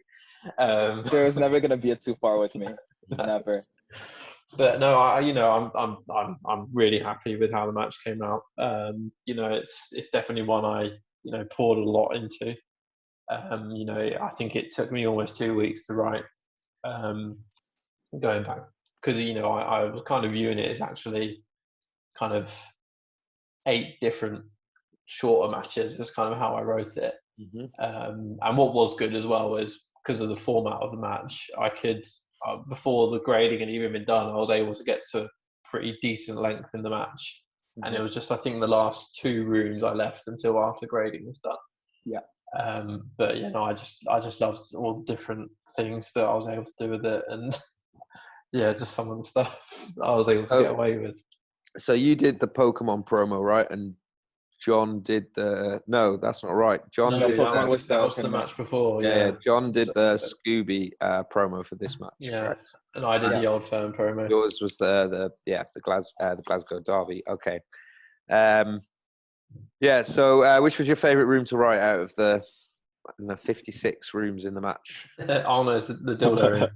There was never going to be a too far with me. Never. But no, I'm really happy with how the match came out. You know, it's definitely one I, you know, poured a lot into. You know, I think it took me almost 2 weeks to write, going back, because, you know, I was kind of viewing it as actually kind of 8 different shorter matches. That's kind of how I wrote it. Mm-hmm. And what was good as well was because of the format of the match, I could, before the grading had even been done, I was able to get to a pretty decent length in the match. Mm-hmm. And it was just, I think, the last 2 rooms I left until after grading was done. Yeah. But you know, I just loved all the different things that I was able to do with it, and yeah, just some of the stuff I was able to get away with. So you did the Pokemon promo, right? And John did no, that's not right. John No, did that was the match before. Yeah, John did the Scooby promo for this match. Yeah, correct? And I did the Old Firm promo. Yours was the Glasgow Derby. Okay. Yeah. So, which was your favourite room to write out of the 56 rooms in the match? Arno's the dildo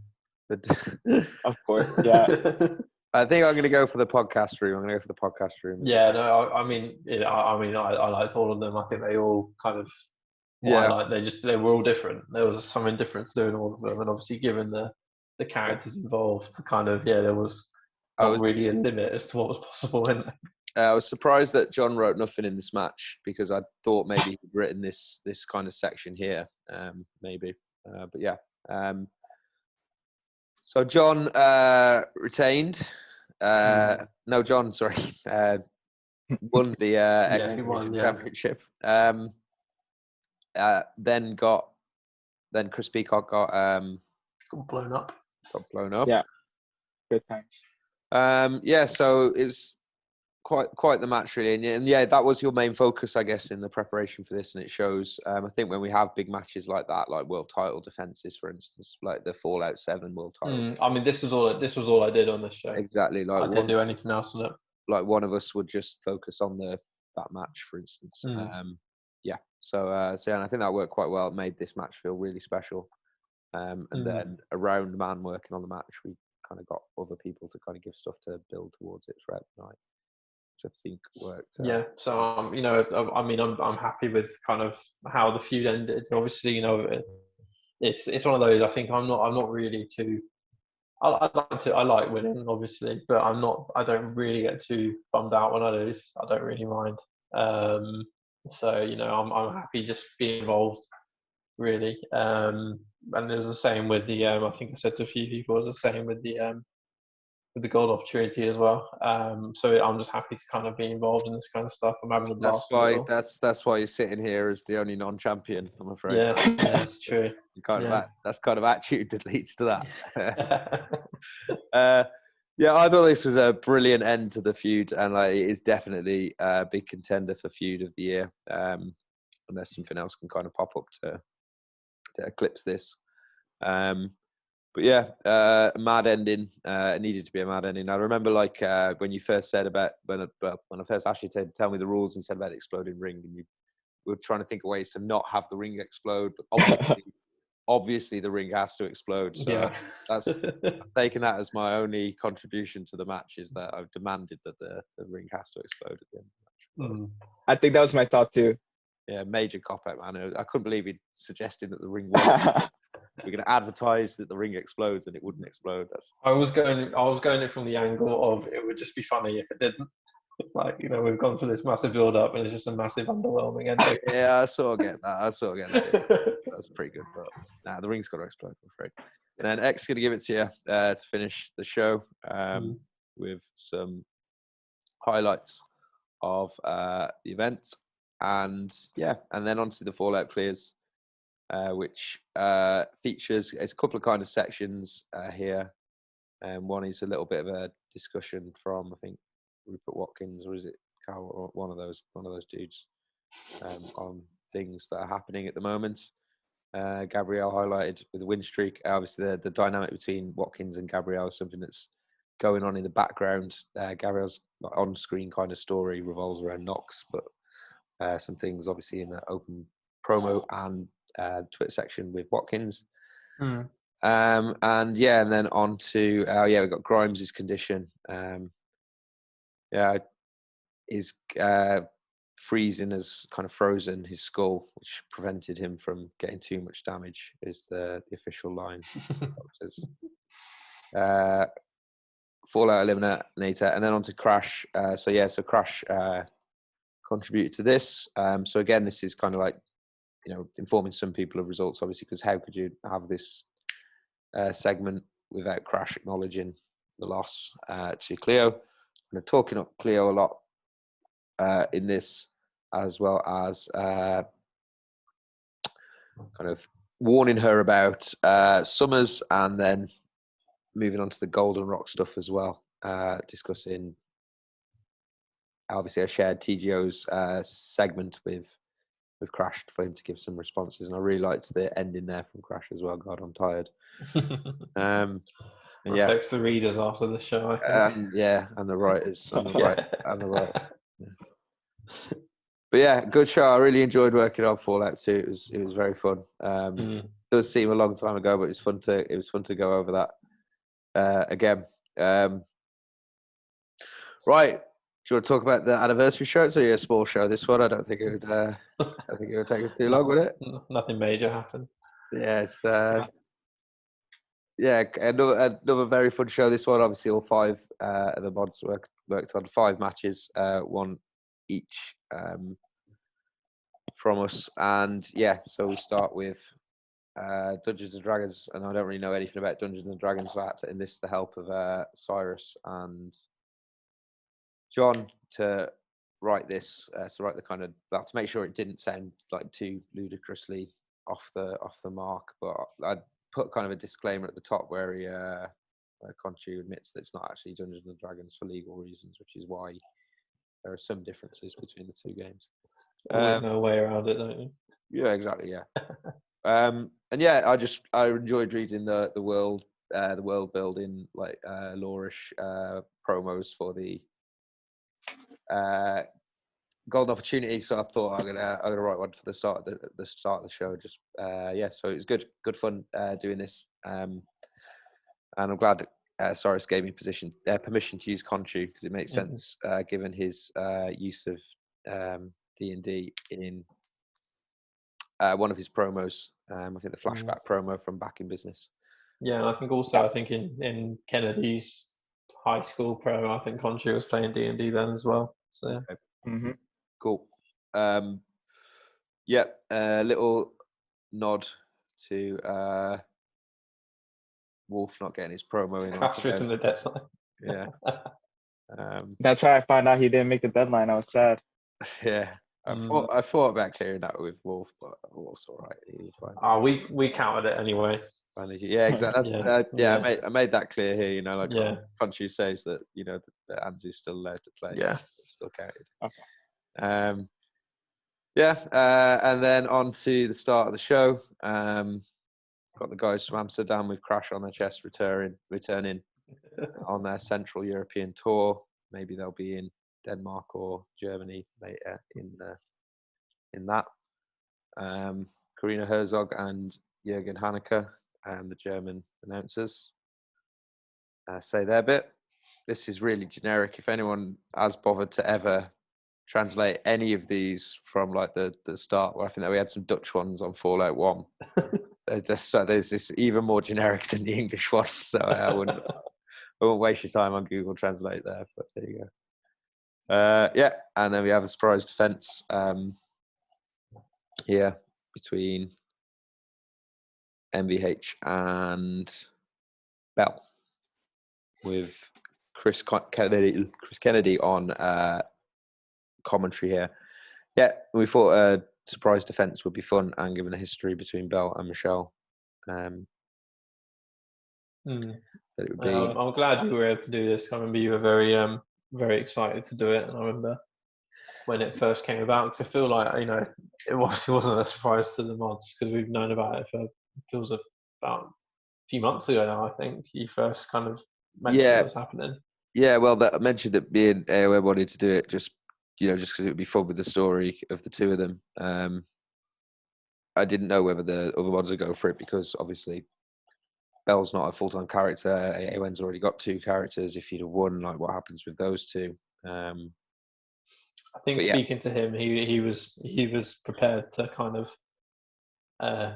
room. Of course, yeah. I think I'm going to go for the podcast room. I'm going to go for the podcast room. Yeah, no, I mean, I liked all of them. I think they all kind of, they were all different. There was something different to doing all of them, and obviously, given the characters involved, kind of, there was not really a limit as to what was possible in there. I was surprised that John wrote nothing in this match, because I thought maybe he'd written this kind of section here, maybe. But yeah. So John retained. No, John, sorry. Won the championship. Then Chris Peacock got blown up. Yeah. Good times. Yeah, so it was quite the match, really, and yeah, that was your main focus, I guess, in the preparation for this, and it shows. I think when we have big matches like that, like world title defenses, for instance, like the Fallout 7 world title. I mean, this was all I did on this show. Exactly, like I didn't do anything else on it. Like one of us would just focus on that match, for instance. Yeah. So and I think that worked quite well. It made this match feel really special. And then around man working on the match, we kind of got other people to kind of give stuff to build towards it throughout the night, which I think worked. Yeah. So you know, I mean, I'm happy with kind of how the feud ended. Obviously, you know, it's one of those. I think I'm not really too. I like winning, obviously, but I don't really get too bummed out when I lose. I don't really mind. So, you know, I'm happy just to be involved, really. And it was the same with the, I think I said to a few people, it was the same with the gold opportunity as well. So I'm just happy to kind of be involved in this kind of stuff. I'm having a blast. That's why you're sitting here as the only non-champion, I'm afraid. Yeah, that's true. That's kind of attitude that leads to that. Yeah, I thought this was a brilliant end to the feud, and like, it is definitely a big contender for feud of the year, unless something else can kind of pop up to eclipse this. But yeah, mad ending. It needed to be a mad ending. I remember, like, when you first said about when I first asked you to tell me the rules and said about the exploding ring, and you were trying to think of ways to not have the ring explode, but obviously the ring has to explode. So I've taken that as my only contribution to the match, is that I've demanded that the ring has to explode at the end of the match. I think that was my thought too. Yeah, major cop-out, man. I couldn't believe he suggested that the ring was. We're going to advertise that the ring explodes, and it wouldn't explode. I was going it from the angle of it would just be funny if it didn't. Like, we've gone through this massive build-up, and it's just a massive underwhelming ending. Yeah, I sort of get that. That's pretty good, but the ring's got to explode, I'm afraid. And then X going to give it to you to finish the show with some highlights of the event, and then onto the Fallout clears, which features a couple of kind of sections here. One is a little bit of a discussion from, I think, Rupert Watkins, or is it Carl, or one of those dudes, on things that are happening at the moment. Gabrielle highlighted with the win streak. Obviously, the dynamic between Watkins and Gabrielle is something that's going on in the background. Gabrielle's on-screen kind of story revolves around Knox, but some things obviously in the open promo and Twitter section with Watkins. And then on to we've got Grimes' condition. His freezing has kind of frozen his skull, which prevented him from getting too much damage, is the official line. Fallout Eliminator, and then on to Crash. So Crash contributed to this. So again, this is kind of like, informing some people of results, obviously, because how could you have this segment without Crash acknowledging the loss to Cleo? And talking up Cleo a lot in this, as well as kind of warning her about Summers, and then moving on to the Golden Rock stuff as well, discussing obviously a shared TGO's segment with Crash for him to give some responses, and I really liked the ending there from Crash as well. God, I'm tired. Reflects the readers after the show, I think. And the writers, and the writers. Yeah. But good show. I really enjoyed working on Fallout 2. It was very fun. It does seem a long time ago, but it was fun to go over that again. Right. Do you want to talk about the anniversary show? It's a small show, this one. I don't think it would. I think it would take us too long, would it? Nothing major happened. Yeah, it's another very fun show. This one, obviously, all 5 of the mods worked on 5 matches, one each from us, and so we start with Dungeons and Dragons, and I don't really know anything about Dungeons and Dragons, so I had to enlist the help of Cyrus and John to write this, to write the kind of to make sure it didn't sound like too ludicrously off the mark, but I'd put kind of a disclaimer at the top where Conchu admits that it's not actually Dungeons and Dragons for legal reasons, which is why there are some differences between the 2 games. There's no way around it, don't you? Yeah, exactly. Yeah. And I enjoyed reading the world building, like Laurish promos for the Golden Opportunity. So I thought I'm gonna write one for the start of the show. Just so it was good fun doing this, and I'm glad Cyrus gave me permission to use Conchu, because it makes sense given his use of D&D in one of his promos. I think the flashback promo from Back in Business. Yeah, and I think also in Kennedy's high school promo, I think Conchu was playing D&D then as well. So cool. A little nod to Wolf not getting his promo in. After it's in the deadline. Yeah. That's how I found out he didn't make the deadline. I was sad. Yeah. I thought about clearing that with Wolf, but Wolf's all right. He was fine. We counted it anyway. Yeah, exactly. I made that clear here. Conchu says that that Anzu's still allowed to play. Yeah, it's still counted. Okay. And then on to the start of the show. Got the guys from Amsterdam with Crash on their chest returning on their Central European tour. Maybe they'll be in Denmark or Germany later in that. Karina Herzog and Jürgen Haneke, the German announcers, say their bit. This is really generic. If anyone has bothered to ever translate any of these from like the start, I think that we had some Dutch ones on Fallout 1. There's this even more generic than the English one, so I wouldn't waste your time on Google Translate there. But there you go. Yeah, and then we have a surprise defense here between MVH and Bell, with Chris Kennedy on commentary here. Yeah, we thought a surprise defense would be fun, and given the history between Bell and Michelle, that it would be. I'm glad you were able to do this. I remember you were very excited to do it, and I remember when it first came about, because I feel like, you know, it obviously wasn't a surprise to the mods because we've known about it for, it feels about a few months ago now. I think you first kind of mentioned it was happening. Yeah, well, I mentioned that me and AOM wanted to do it just because it would be fun with the story of the two of them. I didn't know whether the other mods would go for it because obviously Bell's not a full-time character. AON's already got 2 characters. If he'd have won, like, what happens with those 2? I think speaking to him, he was prepared to kind of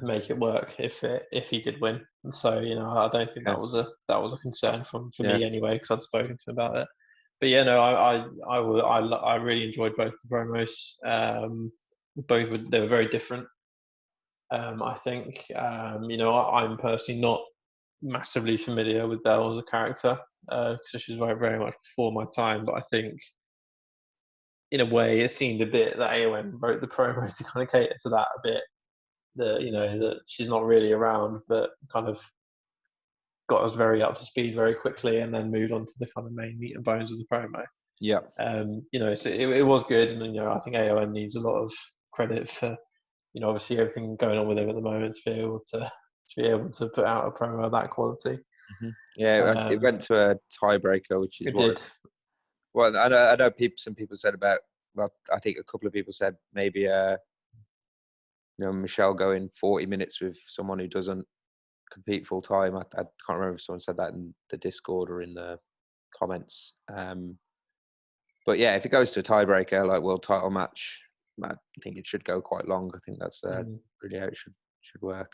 make it work if he did win. And so, you know, I don't think that was a concern for me anyway, because I'd spoken to him about it. But yeah, no, I really enjoyed both the promos. They were very different. I think you know, I'm personally not massively familiar with Belle as a character because she's very much before my time. But I think, in a way, it seemed a bit that AON wrote the promo to kind of cater to that a bit. That, you know, that she's not really around, but kind of got us very up to speed very quickly, and then moved on to the kind of main meat and bones of the promo. Yeah. You know, so it was good, and, you know, I think AON needs a lot of credit for, you know, obviously everything going on with him at the moment to be able to put out a promo of that quality. Mm-hmm. Yeah, it went to a tiebreaker, which is it did. Well, I know some people said about. Well, I think a couple of people said maybe you know, Michelle going 40 minutes with someone who doesn't compete full time. I can't remember if someone said that in the Discord or in the comments. But yeah, if it goes to a tiebreaker, like world title match, I think it should go quite long. I think that's really how it should work.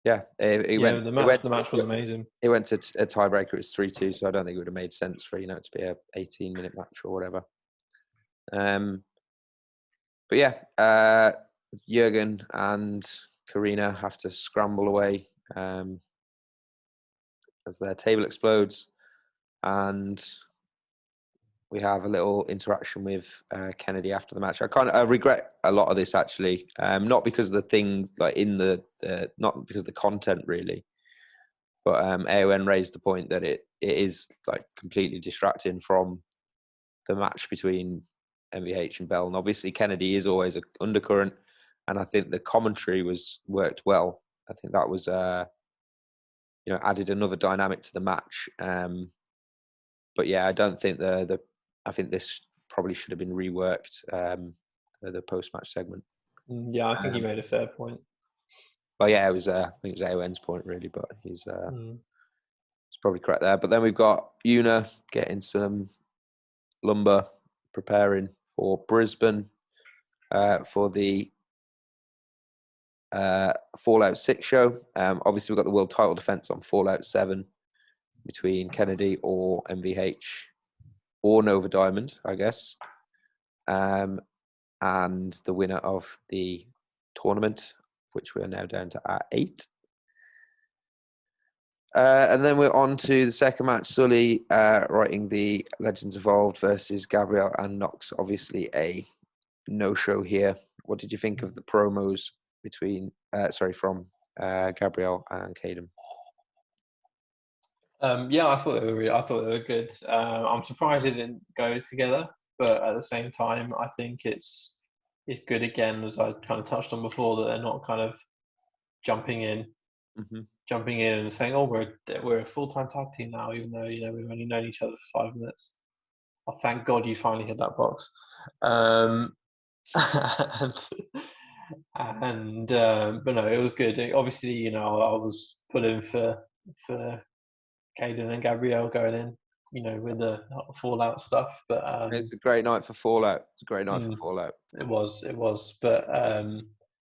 Yeah, the match was amazing. It went to a tiebreaker. It was 3-2, so I don't think it would have made sense for, you know, it to be a 18-minute match or whatever. But yeah, Jürgen and Karina have to scramble away as their table explodes, and we have a little interaction with Kennedy after the match. I regret a lot of this, actually, not because of the things like not because of the content really, but AON raised the point that it is like completely distracting from the match between MVH and Bell, and obviously Kennedy is always an undercurrent, and I think the commentary worked well. I think that was you know, added another dynamic to the match. But yeah, I don't think I think this probably should have been reworked, the post-match segment. Yeah, I think he made a fair point. Well, yeah, I think it was AON's point really, but he's probably correct there. But then we've got Una getting some lumber, preparing for Brisbane for the Fallout 6 show. Obviously, we've got the world title defense on Fallout 7 between Kennedy or MVH or Nova Diamond, I guess. And the winner of the tournament, which we are now down to at 8. And then we're on to the second match. Sully writing the Legends Evolved versus Gabriel and Nox. Obviously a no-show here. What did you think of the promos from Gabriel and Caden? Yeah, I thought they were good. I'm surprised it didn't go together, but at the same time, I think it's good again, as I kind of touched on before, that they're not kind of jumping in and saying, "Oh, we're a full-time tag team now," even though, you know, we've only known each other for 5 minutes. Oh, thank God you finally hit that box. But no, it was good. Obviously, you know, I was pulling for Caden and Gabrielle going in, you know, with the Fallout stuff. But it's a great night for Fallout. It was. But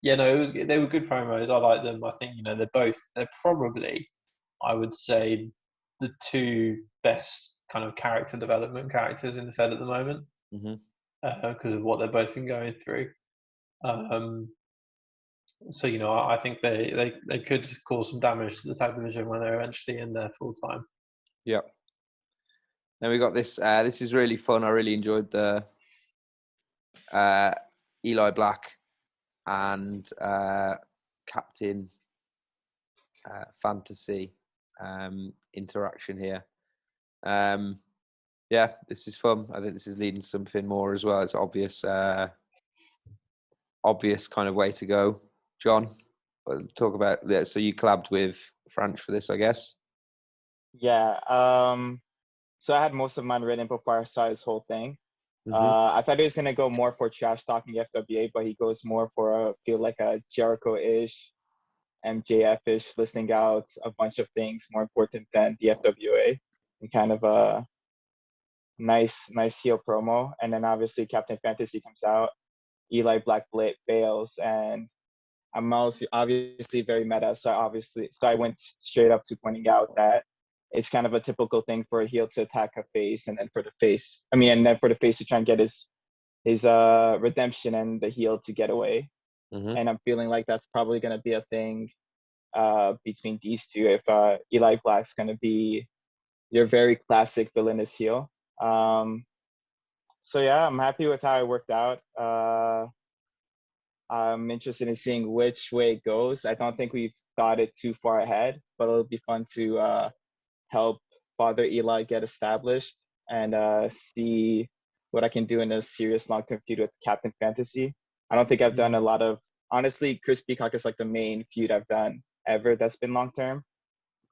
yeah, no, they were good promos. I like them. I think, you know, they're probably, I would say, the 2 best kind of character development characters in the Fed at the moment because of what they've both been going through. So I think they could cause some damage to the tag division when they're eventually in there full time. Yeah. Then we got this. This is really fun. I really enjoyed the Eli Black and Captain Fantasy interaction here. Yeah, this is fun. I think this is leading to something more as well. It's obvious kind of way to go. John, talk about that. So you collabed with French for this, I guess. Yeah. So I had most of mine written before I saw his whole thing. I thought he was gonna go more for trash talking FWA, but he goes more for feel like a Jericho-ish, MJF-ish, listing out a bunch of things more important than the FWA, and kind of a nice heel promo. And then obviously Captain Fantasy comes out, Eli Black bails, and I'm obviously very meta. So I went straight up to pointing out that it's kind of a typical thing for a heel to attack a face, and then for the face to try and get his redemption and the heel to get away. And I'm feeling like that's probably going to be a thing between these two. If Eli Black's going to be your very classic villainous heel. So yeah, I'm happy with how it worked out. I'm interested in seeing which way it goes. I don't think we've thought it too far ahead, but it'll be fun to help Father Eli get established and see what I can do in a serious long-term feud with Captain Fantasy. I don't think I've done a lot of, honestly, Chris Peacock is like the main feud I've done ever that's been long-term.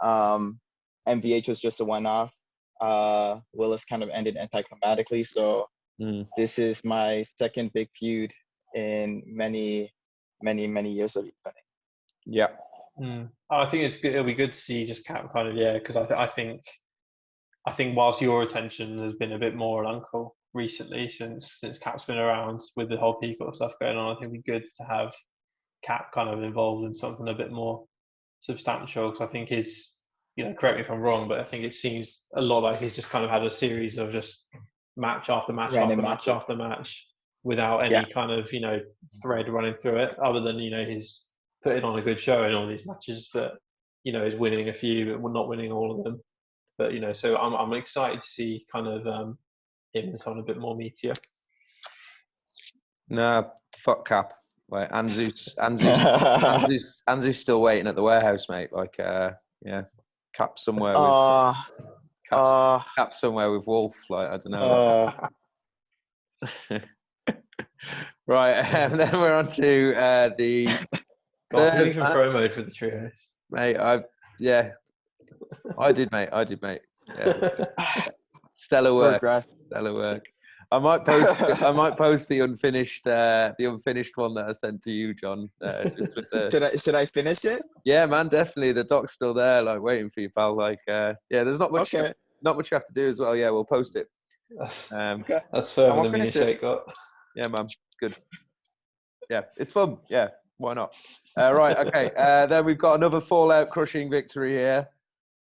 MVH was just a one-off. Willis kind of ended anticlimactically, so this is my second big feud in many years of running. Yeah. I think it's good. It'll be good to see just Cap kind of, because I think whilst your attention has been a bit more on Uncle recently since Cap's been around with the whole Peacock stuff going on, I think it'd be good to have Cap kind of involved in something a bit more substantial, because I think correct me if I'm wrong, but I think it seems a lot like he's just kind of had a series of just match after match after match without any kind of thread running through it, other than his putting on a good show in all these matches, but he's winning a few but not winning all of them. But so I'm excited to see kind of him and someone a bit more meatier. No, fuck Cap. Like Anzu's still waiting at the warehouse, mate. Like Cap somewhere with Cap somewhere with Wolf. Like I don't know. Right, and then we're on to the third even promoed for the trio. Mate, I did, mate. Yeah. Stellar work. Stellar work. I might post the unfinished one that I sent to you, John. Should I finish it? Yeah, man, definitely. The doc's still there, like waiting for you, pal. Like, there's not much. Okay. Not much you have to do as well. Yeah, we'll post it. That's further than me and Shake got. Yeah, man. Good. Yeah, it's fun. Yeah, why not? Right, okay. Then we've got another Fallout crushing victory here.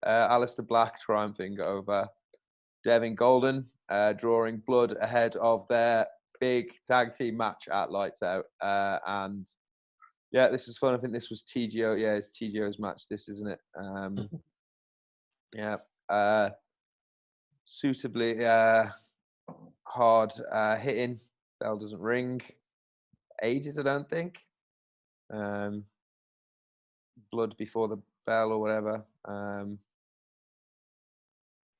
Aleister Black triumphing over Devin Golden, drawing blood ahead of their big tag team match at Lights Out. And yeah, this is fun. I think this was TGO. Yeah, it's TGO's match. This, isn't it? Yeah. Suitably hard hitting. Bell doesn't ring. Ages, I don't think. Blood before the bell or whatever.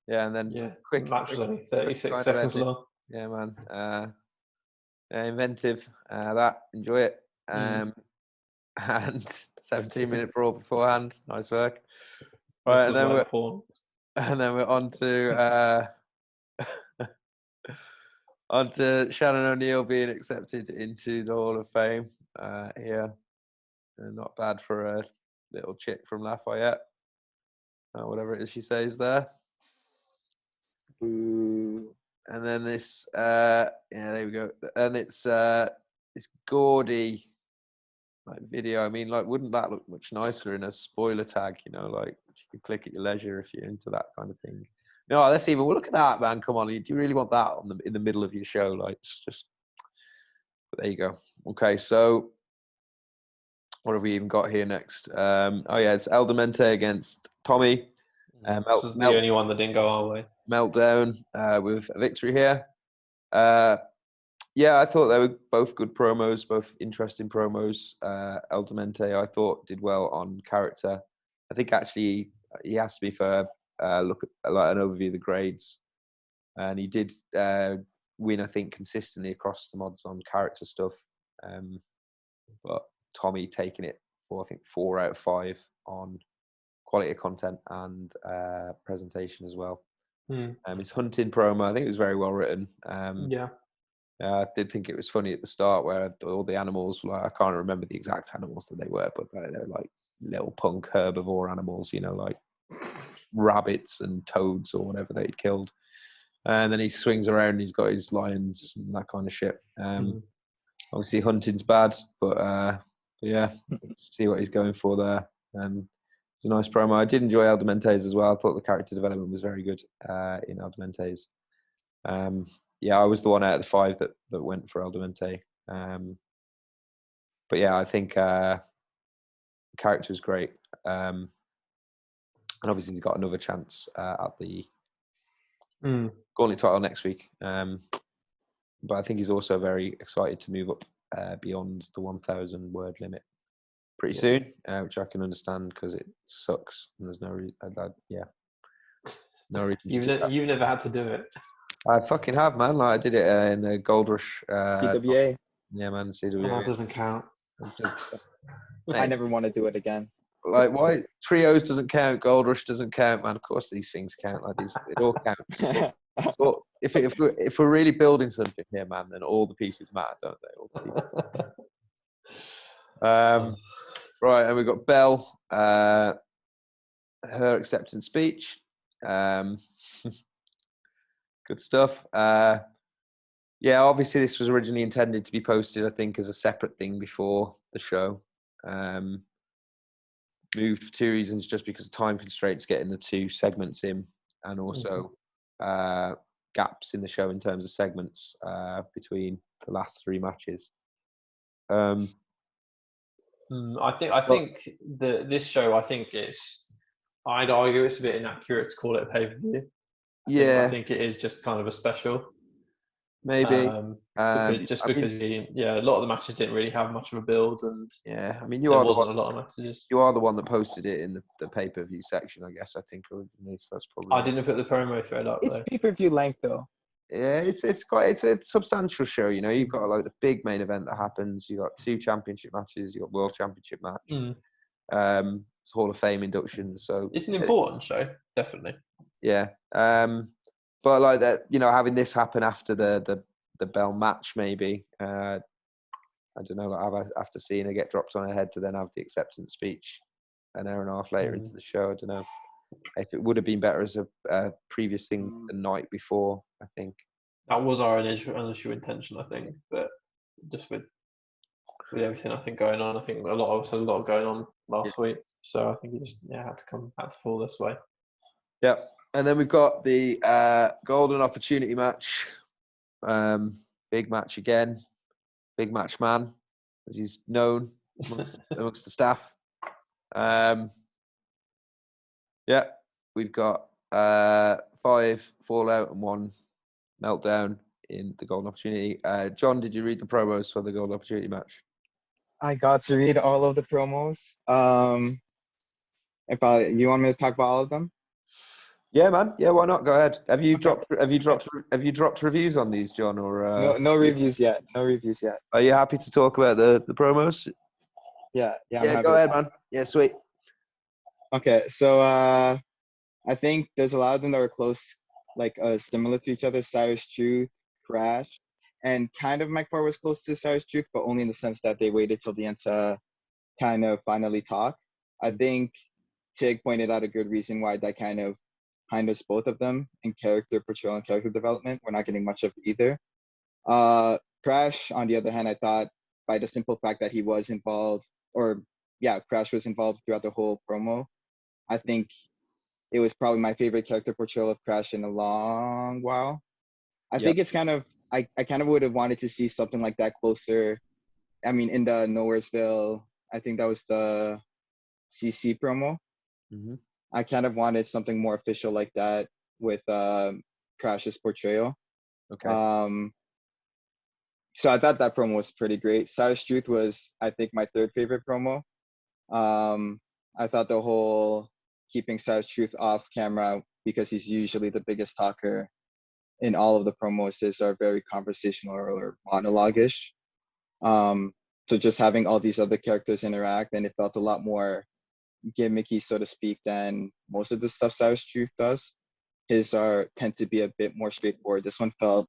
Yeah, and then quick match was only 36 seconds long. Yeah, man. Inventive. That, enjoy it. And 17-minute brawl beforehand. Nice work. Right, and then we're on to onto Shannon O'Neill being accepted into the Hall of Fame here. Not bad for a little chick from Lafayette. Whatever it is she says there. Ooh. And then this, there we go. And it's this gaudy video. I mean, wouldn't that look much nicer in a spoiler tag? Like you can click at your leisure if you're into that kind of thing. No, let's even look at that, man. Come on, do you really want that in the middle of your show? Like, it's just. But there you go. Okay, so what have we even got here next? Oh yeah, it's El Demente against Tommy. This was the only one that didn't go our way. Meltdown with a victory here. Yeah, I thought they were both good promos, both interesting promos. El Demente, I thought, did well on character. I think actually he asked me for look at like an overview of the grades, and he did win, I think, consistently across the mods on character stuff. But Tommy taking it for, I think, 4 out of 5 on quality of content and presentation as well. His hunting promo, I think it was very well written. I did think it was funny at the start where all the animals, like, I can't remember the exact animals that they were, but they were like little punk herbivore animals, you know, like rabbits and toads or whatever they'd killed. And then he swings around and he's got his lions and that kind of shit. Obviously hunting's bad, but yeah, let's see what he's going for there. It's a nice promo. I did enjoy El Demente's as well. I thought the character development was very good in El Demente's. Yeah, I was the one out of the 5 that went for El Demente. But yeah, I think the character is great. And obviously he's got another chance at the Gauntlet title next week. But I think he's also very excited to move up beyond the 1,000 word limit pretty soon, which I can understand because it sucks and there's no reason. No reason. You've never had to do it. I fucking have, man. Like I did it in the Gold Rush. CWA. Yeah, man. CWA. That doesn't count. I never want to do it again. Like, why trios doesn't count? Gold Rush doesn't count, man. Of course, these things count. Like these, it all counts. So if we're really building something here, man, then all the pieces matter, don't they? Right, and we've got Belle. Her acceptance speech. Good stuff. Yeah, obviously this was originally intended to be posted, I think, as a separate thing before the show. Moved for 2 reasons, just because of time constraints getting the 2 segments in, and also gaps in the show in terms of segments between the last 3 matches. I think this show, I'd argue it's a bit inaccurate to call it a pay-per-view. I think it is just kind of a special. Maybe. Because a lot of the matches didn't really have much of a build, and yeah, I mean, there wasn't a lot of messages. You are the one that posted it in the pay-per-view section, I guess. I think originally, so that's probably. I didn't put the promo thread up. It's pay-per-view length, though. Yeah, it's a substantial show. You know, you've got like the big main event that happens. You've got 2 championship matches. You've got World Championship match. It's Hall of Fame induction. So it's an important show, definitely. Yeah. But like that, you know, having this happen after the Bell match, maybe I don't know. Like after seeing her get dropped on her head to then have the acceptance speech an hour and a half later into the show, I don't know if it would have been better as a previous thing the night before. I think that was our initial intention. I think, but just with everything I think going on, I think a lot going on last week, so I think it just had to fall this way. Yeah. And then we've got the Golden Opportunity match. Big match again. Big match man, as he's known amongst the staff. Yeah, we've got 5 Fallout and 1 Meltdown in the Golden Opportunity. John, did you read the promos for the Golden Opportunity match? I got to read all of the promos. You want me to talk about all of them? Yeah, man. Yeah, why not? Go ahead. Have you dropped reviews on these, John? Or no reviews yet. No reviews yet. Are you happy to talk about the promos? Yeah. Go ahead, man. Yeah, sweet. Okay, so I think there's a lot of them that were close, like similar to each other. Cyrus Truth, Crash, and kind of Mike Ford was close to Cyrus Truth, but only in the sense that they waited till the end to kind of finally talk. I think Tig pointed out a good reason why that kind of both of them in character portrayal and character development. We're not getting much of either. Crash, on the other hand, I thought by the simple fact that he was involved, Crash was involved throughout the whole promo. I think it was probably my favorite character portrayal of Crash in a long while. I think it's kind of I kind of would have wanted to see something like that closer. I mean, in the Nowheresville, I think that was the CC promo. Mm-hmm. I kind of wanted something more official like that with Crash's portrayal. Okay. So I thought that promo was pretty great. Cyrus Truth was, I think, my third favorite promo. I thought the whole keeping Cyrus Truth off camera because he's usually the biggest talker in all of the promos are very conversational or monologue-ish. So just having all these other characters interact, and it felt a lot more gimmicky, so to speak, than most of the stuff Cyrus Truth does. His tend to be a bit more straightforward. This one felt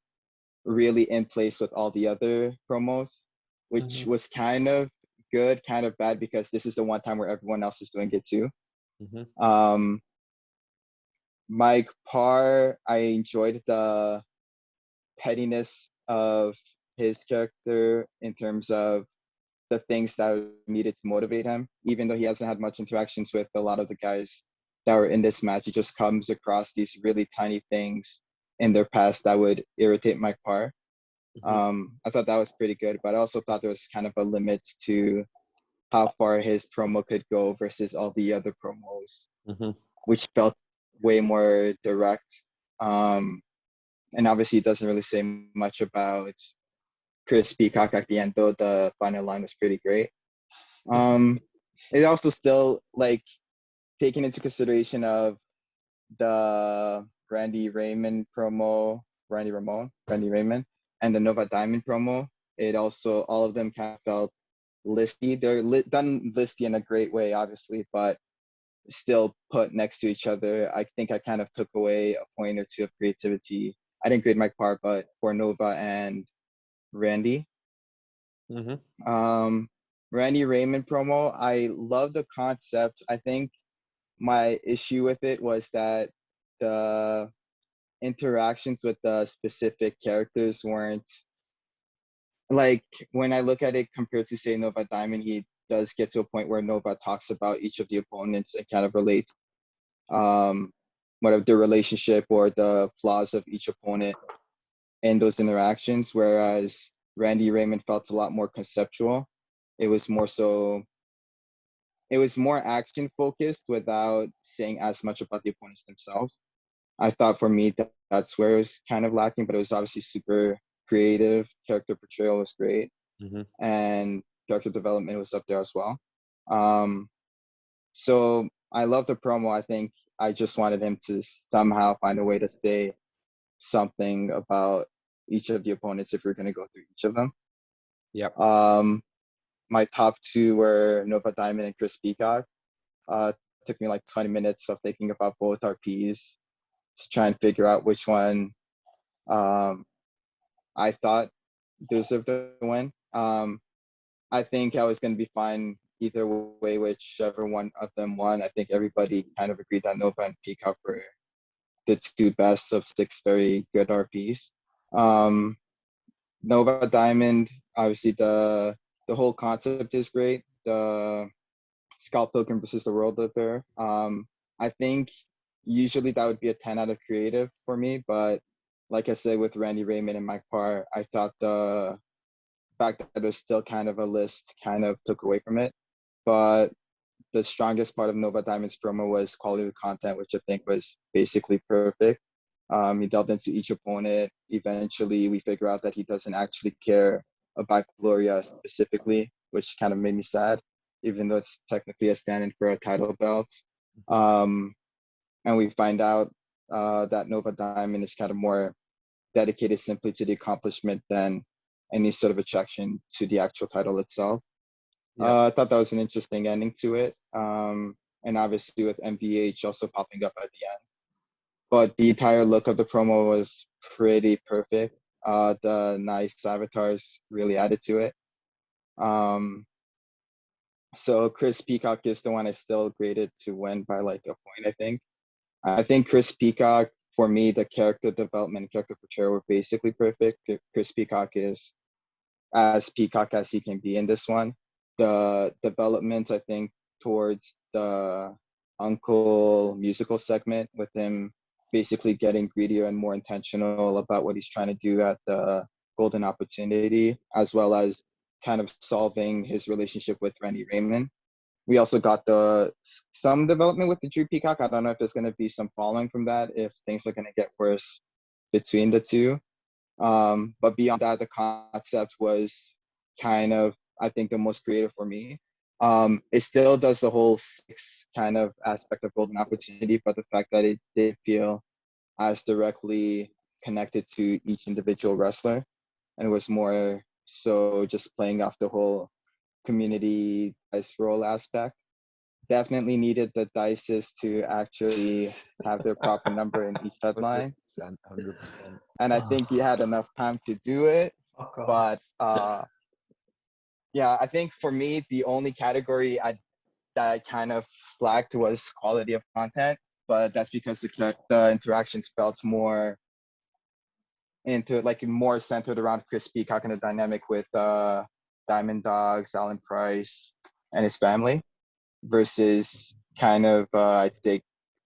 really in place with all the other promos, which was kind of good, kind of bad, because this is the one time where everyone else is doing it too. Mike Parr, I enjoyed the pettiness of his character in terms of the things that needed to motivate him. Even though he hasn't had much interactions with a lot of the guys that were in this match, he just comes across these really tiny things in their past that would irritate Mike Parr. I thought that was pretty good, but I also thought there was kind of a limit to how far his promo could go versus all the other promos, which felt way more direct. And obviously it doesn't really say much about Chris Peacock at the end, though the final line was pretty great. It also still, like, taking into consideration of the Randy Raymond, and the Nova Diamond promo, it also, all of them kind of felt listy. They're done listy in a great way, obviously, but still put next to each other. I think I kind of took away a point or two of creativity. I didn't grade Mike Parr, but for Nova and Randy. Randy Raymond promo, I love the concept. I think my issue with it was that the interactions with the specific characters weren't, like, when I look at it compared to, say, Nova Diamond, he does get to a point where Nova talks about each of the opponents and kind of relates whatever the relationship or the flaws of each opponent in those interactions, whereas Randy Raymond felt a lot more conceptual. It was more action focused without saying as much about the opponents themselves. I thought for me that's where it was kind of lacking, but it was obviously super creative. Character portrayal was great, and character development was up there as well. So I love the promo. I think I just wanted him to somehow find a way to say something about each of the opponents if we're going to go through each of them. My top two were Nova Diamond and Chris Peacock. Took me like 20 minutes of thinking about both RPs to try and figure out which one I thought deserved the win. I think I was going to be fine either way, whichever one of them won. I think everybody kind of agreed that Nova and Peacock were the two best of 6 very good RPs. Nova Diamond, obviously the whole concept is great. The Scott Pilgrim versus the World Affair. I think usually that would be a 10 out of creative for me, but like I said, with Randy Raymond and Mike Parr, I thought the fact that it was still kind of a list kind of took away from it. But the strongest part of Nova Diamond's promo was quality of content, which I think was basically perfect. He delved into each opponent. Eventually, we figure out that he doesn't actually care about Gloria specifically, which kind of made me sad, even though it's technically a stand-in for a title belt. And we find out that Nova Diamond is kind of more dedicated simply to the accomplishment than any sort of attraction to the actual title itself. I thought that was an interesting ending to it. And obviously with MVH also popping up at the end. But the entire look of the promo was pretty perfect. The nice avatars really added to it. So Chris Peacock is the one I still graded to win by like a point, I think. I think Chris Peacock, for me, the character development and character portrayal were basically perfect. Chris Peacock is as Peacock as he can be in this one. The development, I think, towards the uncle musical segment with him basically getting greedier and more intentional about what he's trying to do at the Golden Opportunity, as well as kind of solving his relationship with Randy Raymond. We also got some development with the Drew Peacock. I don't know if there's going to be some following from that, if things are going to get worse between the two. But beyond that, the concept was kind of, I think, the most creative for me. It still does the whole 6 kind of aspect of Golden Opportunity, but the fact that it did feel as directly connected to each individual wrestler, and it was more so just playing off the whole community dice roll aspect. Definitely needed the dices to actually have their proper number in each headline. 100%. And I think he had enough time to do it. But yeah, I think for me, the only category that I kind of slacked was quality of content. But that's because the interactions felt more more centered around Chris Peacock and the dynamic with Diamond Dogs, Alan Price, and his family, versus kind of I'd say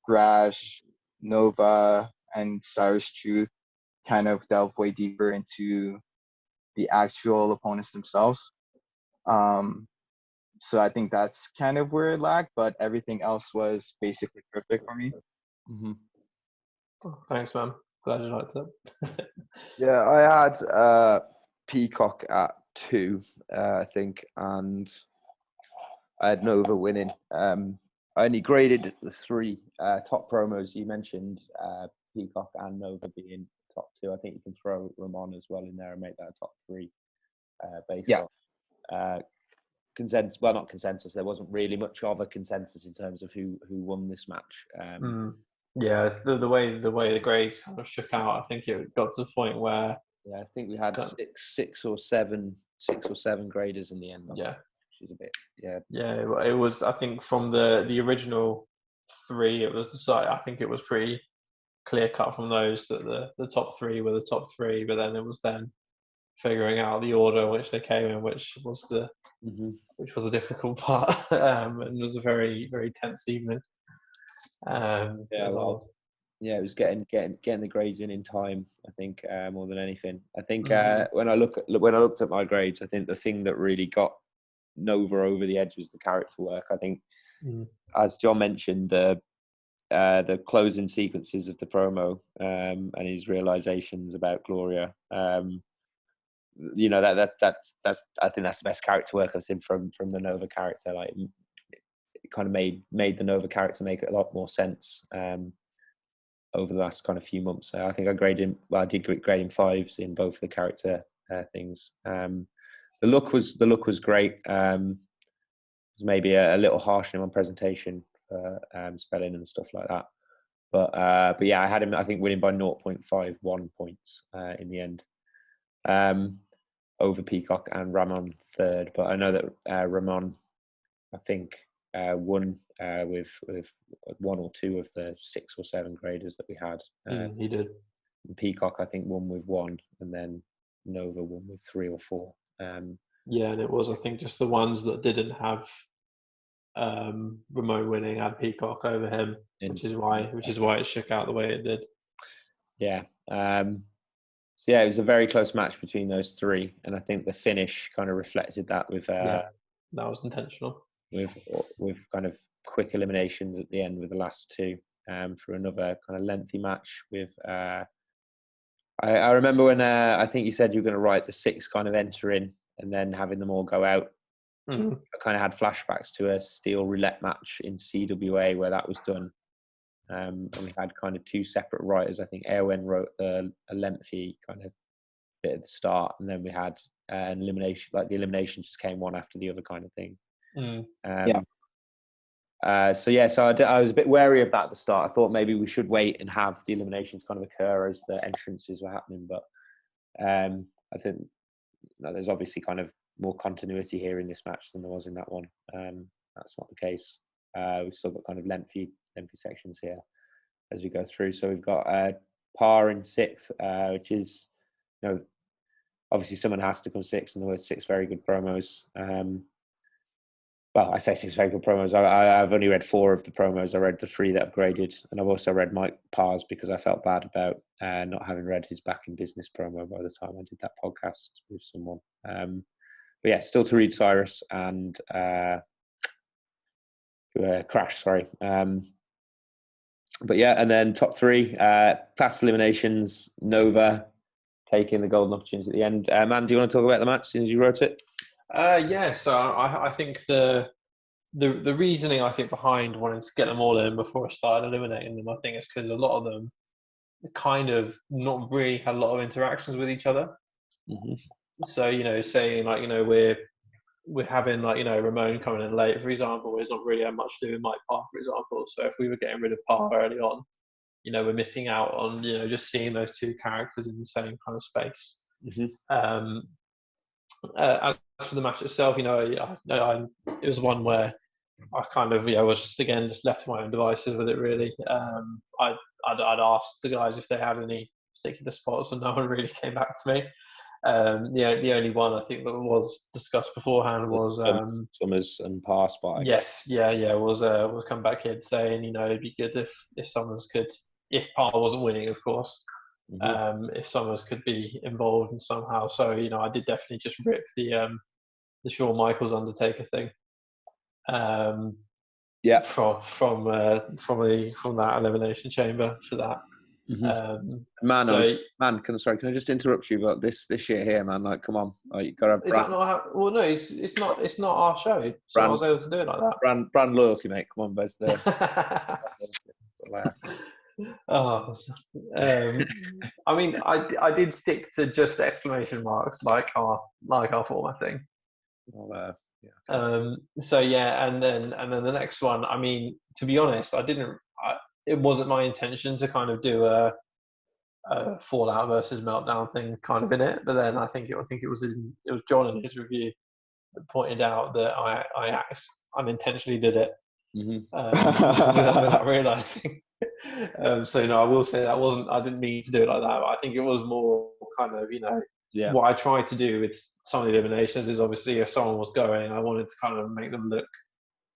Grash, Nova, and Cyrus Truth kind of delve way deeper into the actual opponents themselves. So I think that's kind of where it lacked, but everything else was basically perfect for me. Mm-hmm. Oh, thanks, man. Glad you liked it. Yeah, I had Peacock at 2, I think, and I had Nova winning. I only graded the 3 top promos. You mentioned Peacock and Nova being top 2. I think you can throw Ramon as well in there and make that a top 3 based on consensus. Well, not consensus. There wasn't really much of a consensus in terms of who won this match. Yeah, the way the grades kind of shook out, I think it got to the point where I think we had six or seven graders in the end. Yeah, which is a bit it was. I think from the original 3, it was decided. I think it was pretty clear cut from those that the top 3 were the top 3, but then it was figuring out the order in which they came in, which was the difficult part, and it was a very, very tense evening. It was getting the grades in time. I think more than anything. I think when I looked at my grades, I think the thing that really got Nova over the edge was the character work. I think, as John mentioned, the closing sequences of the promo and his realizations about Gloria. You know, that's I think that's the best character work I've seen from the Nova character. Like, it kind of made the Nova character make a lot more sense over the last kind of few months. I think I did grade him 5s in both the character things. The look was great. It was maybe a little harsh on presentation, spelling and stuff like that. But yeah, I had him, I think, winning by 0.51 points in the end, over Peacock and Ramon 3rd. But I know that Ramon, I think, won with 1 or 2 of the 6 or 7 graders that we had. He did. Peacock, I think, won with 1, and then Nova won with 3 or 4. Yeah, and it was, I think, just the ones that didn't have Ramon winning had Peacock over him, which is why it shook out the way it did. Yeah. So yeah, it was a very close match between those 3, and I think the finish kind of reflected that with that was intentional. With kind of quick eliminations at the end with the last 2, for another kind of lengthy match with. I remember when I think you said you were going to write the 6 kind of enter in and then having them all go out. I kind of had flashbacks to a steel roulette match in CWA where that was done. And we had kind of 2 separate writers. I think Erwin wrote a lengthy kind of bit at the start, and then we had an elimination. Like, the eliminations just came one after the other, kind of thing. So I was a bit wary of that at the start. I thought maybe we should wait and have the eliminations kind of occur as the entrances were happening. But I think there's obviously kind of more continuity here in this match than there was in that one. That's not the case. We've still got kind of lengthy sections here as we go through. So we've got Par in 6th, which is, obviously someone has to come 6th, and there were 6 very good promos. well, I say 6 very good promos. I've only read 4 of the promos. I read the 3 that have graded, and I've also read Mike Parr's because I felt bad about not having read his Back in Business promo by the time I did that podcast with someone. But yeah, still to read Cyrus and Crash. Sorry. But yeah, and then top 3 fast eliminations. Nova taking the golden opportunities at the end. Man, do you want to talk about the match as soon as you wrote it? Yeah, so I think the reasoning I think behind wanting to get them all in before I started eliminating them, I think is because a lot of them kind of not really had a lot of interactions with each other. Mm-hmm. So saying like we're having like Ramon coming in late, for example, is not really had much to do with Mike Parr, for example. So if we were getting rid of Parr early on, we're missing out on just seeing those 2 characters in the same kind of space. Mm-hmm. As for the match itself, it was one where I kind of was just left to my own devices with it. Really, I'd asked the guys if they had any particular spots, and no one really came back to me. The only one I think that was discussed beforehand was Summers and Parr spot. Yes, was Comeback Kid saying it'd be good if Summers could, if Parr wasn't winning, of course. Mm-hmm. If Summers could be involved in somehow. So I did definitely just rip the Shawn Michaels Undertaker thing. Yeah. From that elimination chamber for that. Mm-hmm. Man, can I just interrupt you? But this shit here, man, like, come on, like, you gotta have brand. Is that not how, well, no, it's not our show, so I was able to do it like that. Brand loyalty, mate. Come on, both there. Oh, I mean, I did stick to just exclamation marks, like our format thing. Well, yeah. So yeah, and then the next one. I mean, to be honest, it wasn't my intention to kind of do a Fallout versus Meltdown thing kind of in it, but then I think it was John in his review that pointed out that I unintentionally did it. Mm-hmm. without realizing. So I will say that I didn't mean to do it like that, but I think it was more kind of what I tried to do with some of the eliminations is obviously if someone was going, I wanted to kind of make them look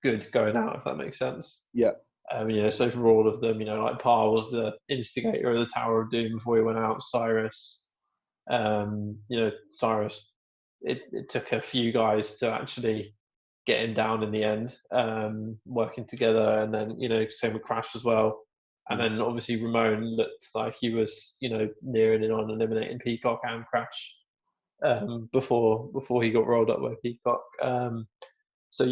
good going out, if that makes sense. Yeah. So for all of them, like Parr was the instigator of the Tower of Doom before he went out. Cyrus, Cyrus, it took a few guys to actually get him down in the end, working together, and then same with Crash as well. And then obviously Ramon looked like he was nearing in on eliminating Peacock and Crash before he got rolled up by Peacock. So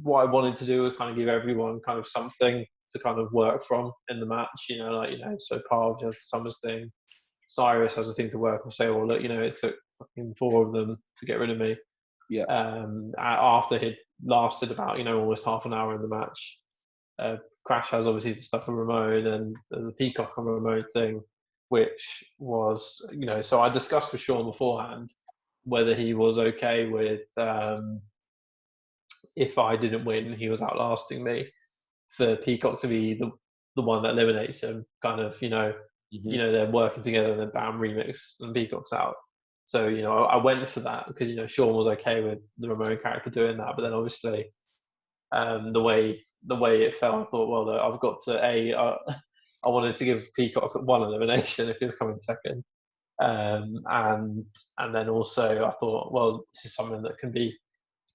what I wanted to do was kind of give everyone kind of something to kind of work from in the match. So Parr has the Summers thing, Cyrus has a thing to work and say, well, look, it took fucking 4 of them to get rid of me. Yeah. After he'd lasted about almost half an hour in the match. Crash has obviously the stuff with Ramon and the Peacock and Ramon thing, which was so I discussed with Shawn beforehand whether he was okay with if I didn't win, he was outlasting me, for Peacock to be the one that eliminates him. Kind of they're working together and then bam, remix and Peacock's out. So I went for that because Shawn was okay with the Ramon character doing that, but then obviously the way it felt, I thought, well, I've got to I wanted to give Peacock 1 elimination if he was coming second, and then also I thought, well, this is something that can be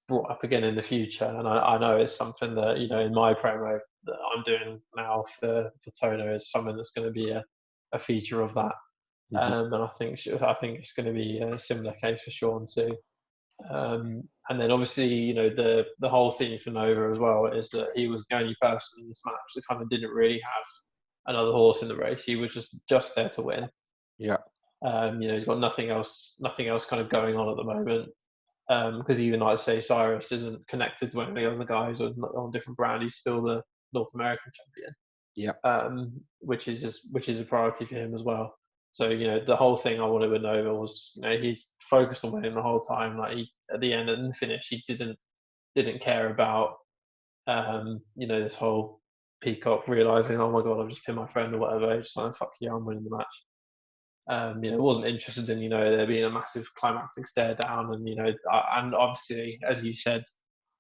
brought up again in the future, and I know it's something that in my promo that I'm doing now for Tono is something that's going to be a feature of that. And I think it's going to be a similar case for Shawn too. And then obviously, the whole thing for Nova as well is that he was the only person in this match that kind of didn't really have another horse in the race. He was just there to win. Yeah. He's got nothing else kind of going on at the moment. Because even like say Cyrus isn't connected to any other guys or on a different brand, he's still the North American champion. Yeah. Which is a priority for him as well. So the whole thing I wanted with Nova was he's focused on winning the whole time. Like at the end and the finish, he didn't care about this whole Peacock realizing, oh my god, I've just pinned my friend or whatever. He's just like, fuck yeah, I'm winning the match. Wasn't interested in there being a massive climactic stare down, and and obviously, as you said,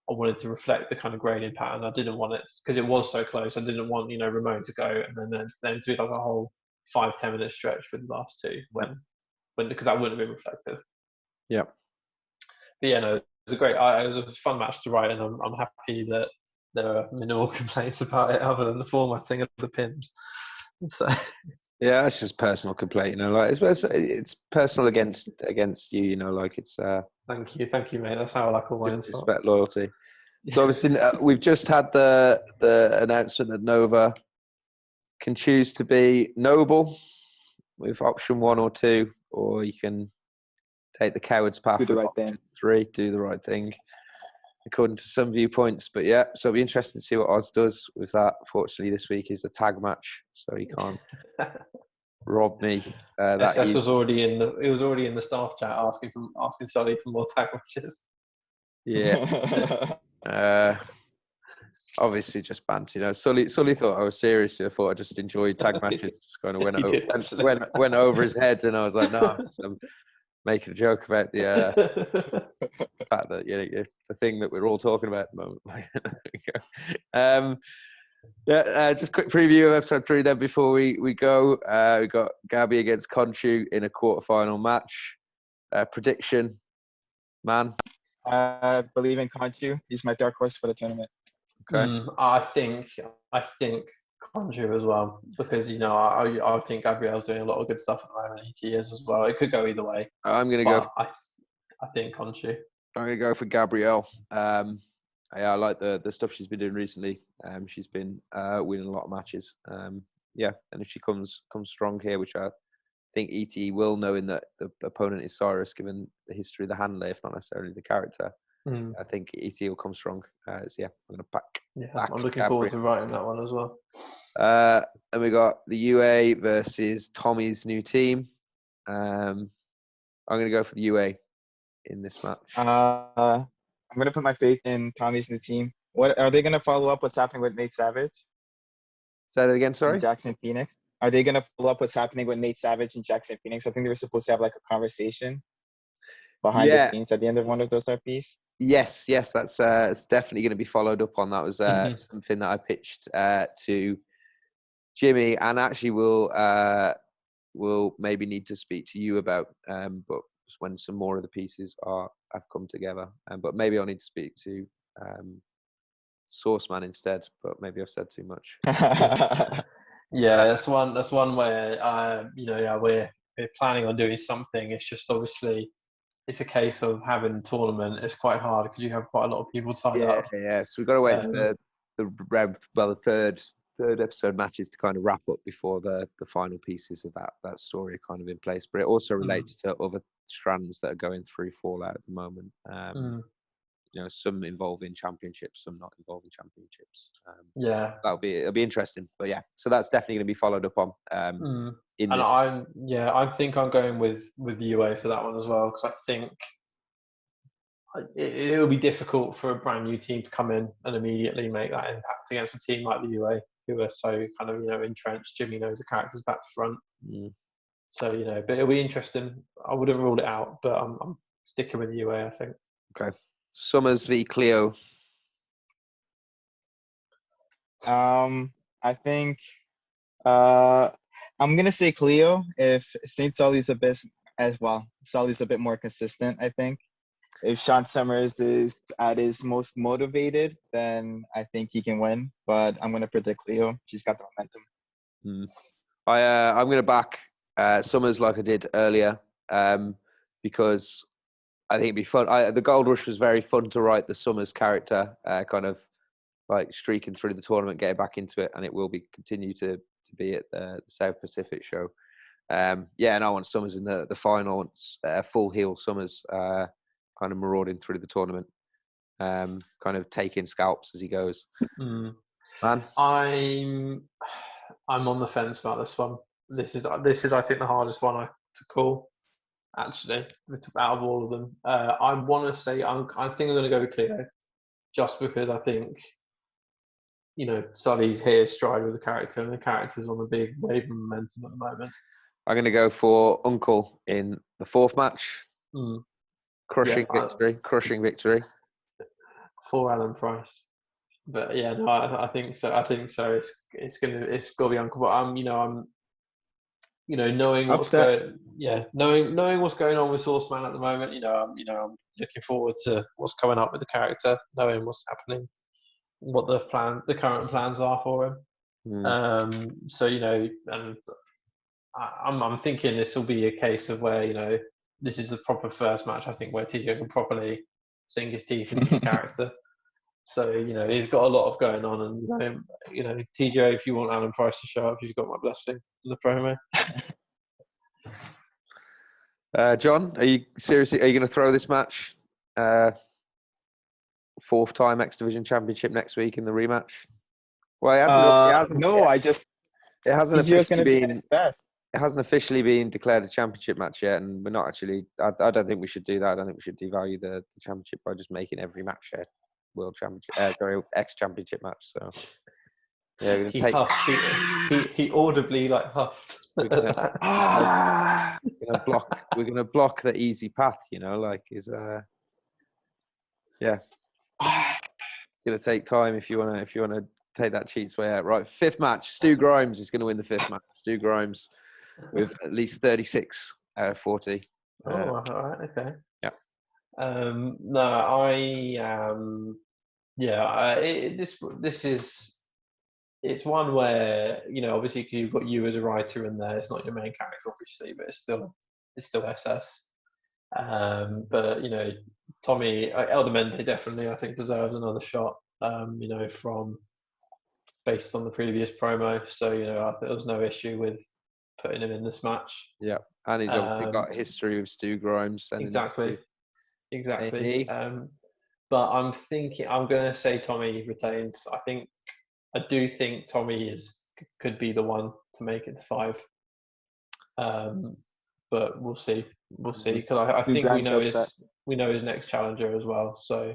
I wanted to reflect the kind of grading pattern. I didn't want it because it was so close. I didn't want Ramon to go and then to be like a whole 5-10 minute stretch with the last two when because that wouldn't have been reflective. Yeah. But yeah, no, it was it was a fun match to write, and I'm happy that there are minimal complaints about it other than the formatting of the pins. So yeah, it's just personal complaint, like it's personal against you, like it's. Thank you, mate. That's how I like all my insults. Respect, loyalty. So obviously, we've just had the announcement that Nova can choose to be noble with option 1 or 2, or you can take the coward's path. Do the right thing. 3, do the right thing, according to some viewpoints. But yeah, so it'll be interesting to see what Oz does with that. Fortunately, this week is a tag match, so he can't rob me. SS was already in the staff chat asking Sully for more tag matches. Yeah. Obviously just banter, Sully thought I was serious. I thought I just enjoyed tag matches. Just kind of went over his head, and I was like, no, I'm making a joke about the fact that the thing that we're all talking about at the moment. Just quick preview of episode 3 then before we go. We got Gabby against Conchu in a quarterfinal match. Prediction, man. I believe in Conchu. He's my dark horse for the tournament. Okay. I think Conjure as well, because I think Gabrielle's doing a lot of good stuff at the moment. He is as well. It could go either way. I'm gonna go. I think Conjure. I'm gonna go for Gabrielle. I like the stuff she's been doing recently. She's been winning a lot of matches. And if she comes strong here, which I think ET will, knowing that the opponent is Cyrus, given the history of the handler, if not necessarily the character. I think ET will come strong. I'm going to back. I'm looking forward to writing that one as well. And we got the UA versus Tommy's new team. I'm going to go for the UA in this match. I'm going to put my faith in Tommy's new team. What are they going to follow up what's happening with Nate Savage? Say that again, sorry? And Jackson Phoenix. Are they going to follow up what's happening with Nate Savage and Jackson Phoenix? I think they were supposed to have like a conversation behind the scenes at the end of one of those RPs. Yes, that's it's definitely going to be followed up on. That was something that I pitched to Jimmy, and actually we'll maybe need to speak to you about, but just when some more of the pieces have come together. But maybe I'll need to speak to Sourceman instead. But maybe I've said too much. Yeah, that's one where we're planning on doing something. It's just obviously it's a case of having a tournament. It's quite hard because you have quite a lot of people tied up. Yeah. So we've got to wait for the third episode matches to kind of wrap up before the final pieces of that story are kind of in place. But it also relates to other strands that are going through Fallout at the moment. Some involving championships, some not involving championships. It'll be interesting. But yeah, so that's definitely going to be followed up on. I think I'm going with the UA for that one as well, because I think it will be difficult for a brand new team to come in and immediately make that impact against a team like the UA, who are so kind of entrenched. Jimmy knows the characters back to front. So but it'll be interesting. I wouldn't rule it out, but I'm sticking with the UA, I think. Okay. Summers v Cleo. I think I'm gonna say Cleo if St. Sully's a bit more consistent. I think if Sean Summers is at his most motivated, then I think he can win. But I'm gonna predict Cleo. She's got the momentum. I'm gonna back Summers like I did earlier, because I think it'd be fun. The Gold Rush was very fun to write the Summers character, kind of like streaking through the tournament, getting back into it, and it will continue to be at the South Pacific show. And I want Summers in the final, full heel Summers, kind of marauding through the tournament, kind of taking scalps as he goes. Man, I'm on the fence about this one. This is I think the hardest one to call. Actually, out of all of them, I want to say I think I'm going to go with Cleo, just because I think Sully's here stride with the character, and the character's on a big wave of momentum at the moment. I'm going to go for Uncle in the fourth match. Crushing victory. for Alan Price. But yeah, no, I think so. I think so. It's gotta be Uncle. But knowing what's Upset. knowing what's going on with Sauceman at the moment, I'm looking forward to what's coming up with the character, knowing what's happening, what the current plans are for him. So and I'm thinking this will be a case of where this is the proper first match. I think where TJ can properly sink his teeth into the character. So he's got a lot of going on, and TJ, if you want Alan Price to show up, you've got my blessing in the promo. John, are you going to throw this match? Fourth time X Division Championship next week in the rematch. Well, it hasn't officially been. It hasn't officially been declared a championship match yet, and we're not actually. I don't think we should do that. I don't think we should devalue the championship by just making every match a world championship, X championship match. So yeah, he audibly huffed. We're gonna block the easy path. It's gonna take time if you wanna take that cheats way out. Right, fifth match. Stu Grimes is gonna win the fifth match. Stu Grimes with at least 36 out of 40. Oh, all right, okay. Yeah. This is. It's one where obviously because you've got you as a writer in there, it's not your main character obviously, but it's still SS. But Tommy Eldermente definitely I think deserves another shot. From based on the previous promo, so I think there was no issue with putting him in this match. Yeah, and he's obviously got history with Stu Grimes. Exactly. But I'm going to say Tommy retains. I do think Tommy could be the one to make it to 5. But we'll see. Because I think we know his next challenger as well. So,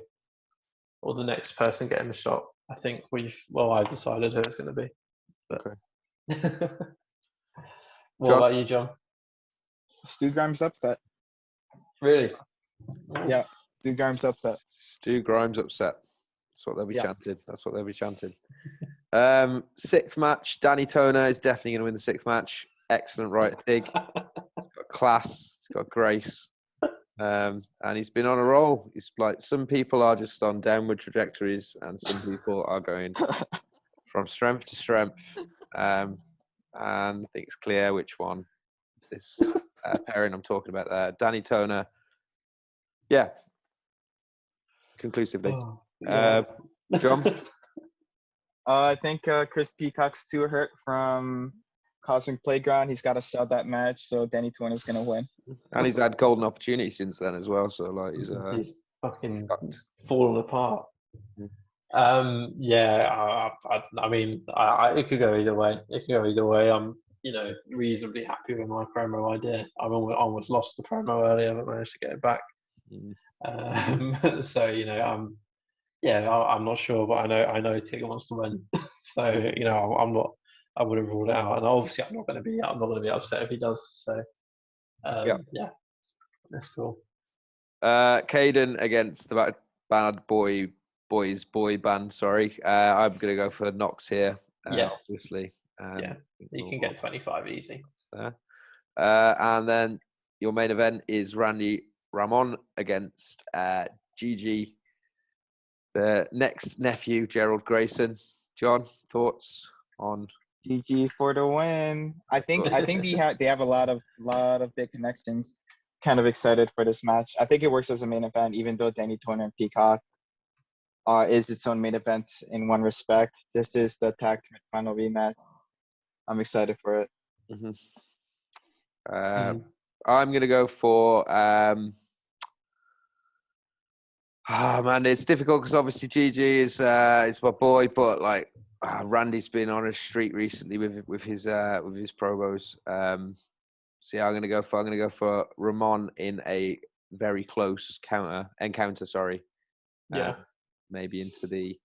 or the next person getting the shot. I think I've decided who it's going to be. But. Okay. What about you, John? Stu Grimes upset. Really? Yeah, Stu Grimes upset. Stu Grimes upset. That's what they'll be chanted. Sixth match. Danny Toner is definitely going to win the sixth match. Excellent right dig. He's got class. He's got grace. And he's been on a roll. He's some people are just on downward trajectories, and some people are going from strength to strength. And I think it's clear which one this pairing I'm talking about there. Danny Toner. Yeah. Conclusively. Oh, yeah. John? I think Chris Peacock's too hurt from Cosmic Playground. He's got to sell that match, so Danny Toner's going to win. And he's had golden opportunity since then as well, so he's fucking fallen apart. I mean, it could go either way. I'm, reasonably happy with my promo idea. I've almost lost the promo earlier, but managed to get it back. So I'm not sure, but I know Tig wants to win. So I wouldn't rule it out, and obviously I'm not going to be upset if he does. So yeah, that's cool. Caden against the bad boy band. Sorry, I'm going to go for Knox here. Obviously. You can get 25 easy. And then your main event is Randy Ramon against Gigi, the next nephew, Gerald Grayson. John, thoughts on Gigi for the win? I think they have a lot of big connections. Kind of excited for this match. I think it works as a main event, even though Danny Toner and Peacock is its own main event in one respect. This is the tag team final rematch. I'm excited for it. I'm gonna go for. Man, it's difficult because obviously Gigi is my boy, but Randy's been on a streak recently with his promos. So yeah, I'm gonna go for Ramon in a very close encounter. Sorry. Maybe into the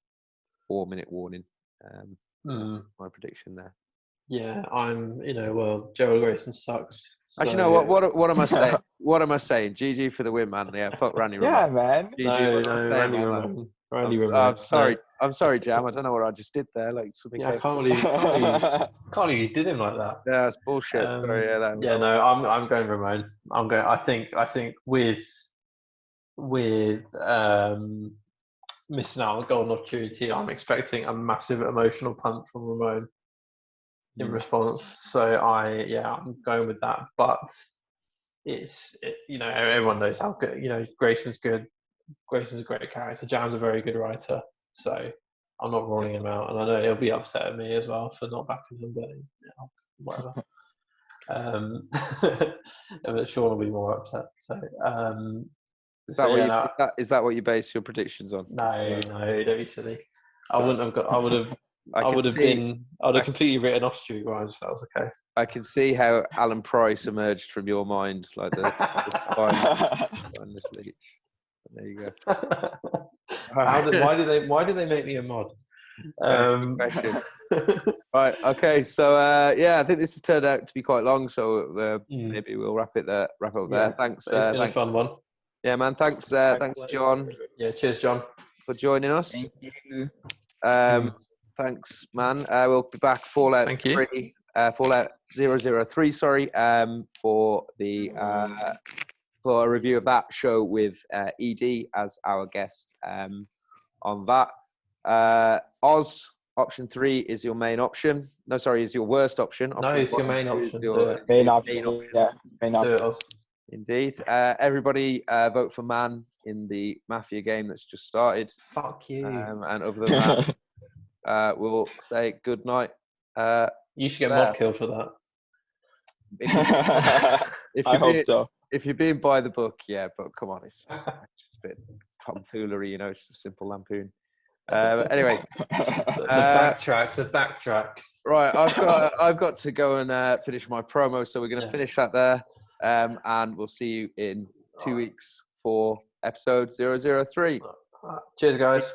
4-minute warning. My prediction there. Yeah, Gerald Grayson sucks. Actually, no. What am I saying? What am I saying? GG for the win, man. Yeah, fuck Randy Ramon. Yeah, man. No, Randy Ramon. Really I'm remote. sorry. I'm sorry, Jam. I don't know what I just did there. Like something. Yeah, I came- can't believe you did him like that. Yeah, it's bullshit. Sorry, No, I'm going Ramon. I think with missing out on a golden opportunity, I'm expecting a massive emotional punch from Ramon in response. So I'm going with that. But everyone knows how good. Grayson's good. Grayson's a great character. Jam's a very good writer. So I'm not ruling him out, and I know he'll be upset at me as well for not backing him. But whatever. But Sean will be more upset. So, is that what you base your predictions on? No, don't be silly. I wouldn't have got. I would have. I would have completely written off Stu Grimes if that was the case. I can see how Alan Price emerged from your mind, like the finest league. There you go. Why did they make me a mod? Right. Okay. So I think this has turned out to be quite long. So maybe we'll wrap it up there. Thanks. It's been a fun one. Yeah, man. Thanks, John. Yeah. Cheers, John, for joining us. Thank you. Thanks, man. We'll be back Fallout 3, Fallout 003. Sorry, for a review of that show with ED as our guest on that. Oz option 3 is your main option. No, sorry, is your worst option. No, it's your main option. Main option. Yeah, main option. Indeed. Everybody vote for Man in the Mafia game that's just started. Fuck you. And other than that, we'll say good night. You should get mod killed for that. I hope so. If you're being by the book, yeah, but come on, it's just a bit tomfoolery, it's just a simple lampoon. Anyway, the backtrack. Right, I've got to go and finish my promo, so we're going to finish that there, and we'll see you in 2 weeks for episode 003. Cheers, guys.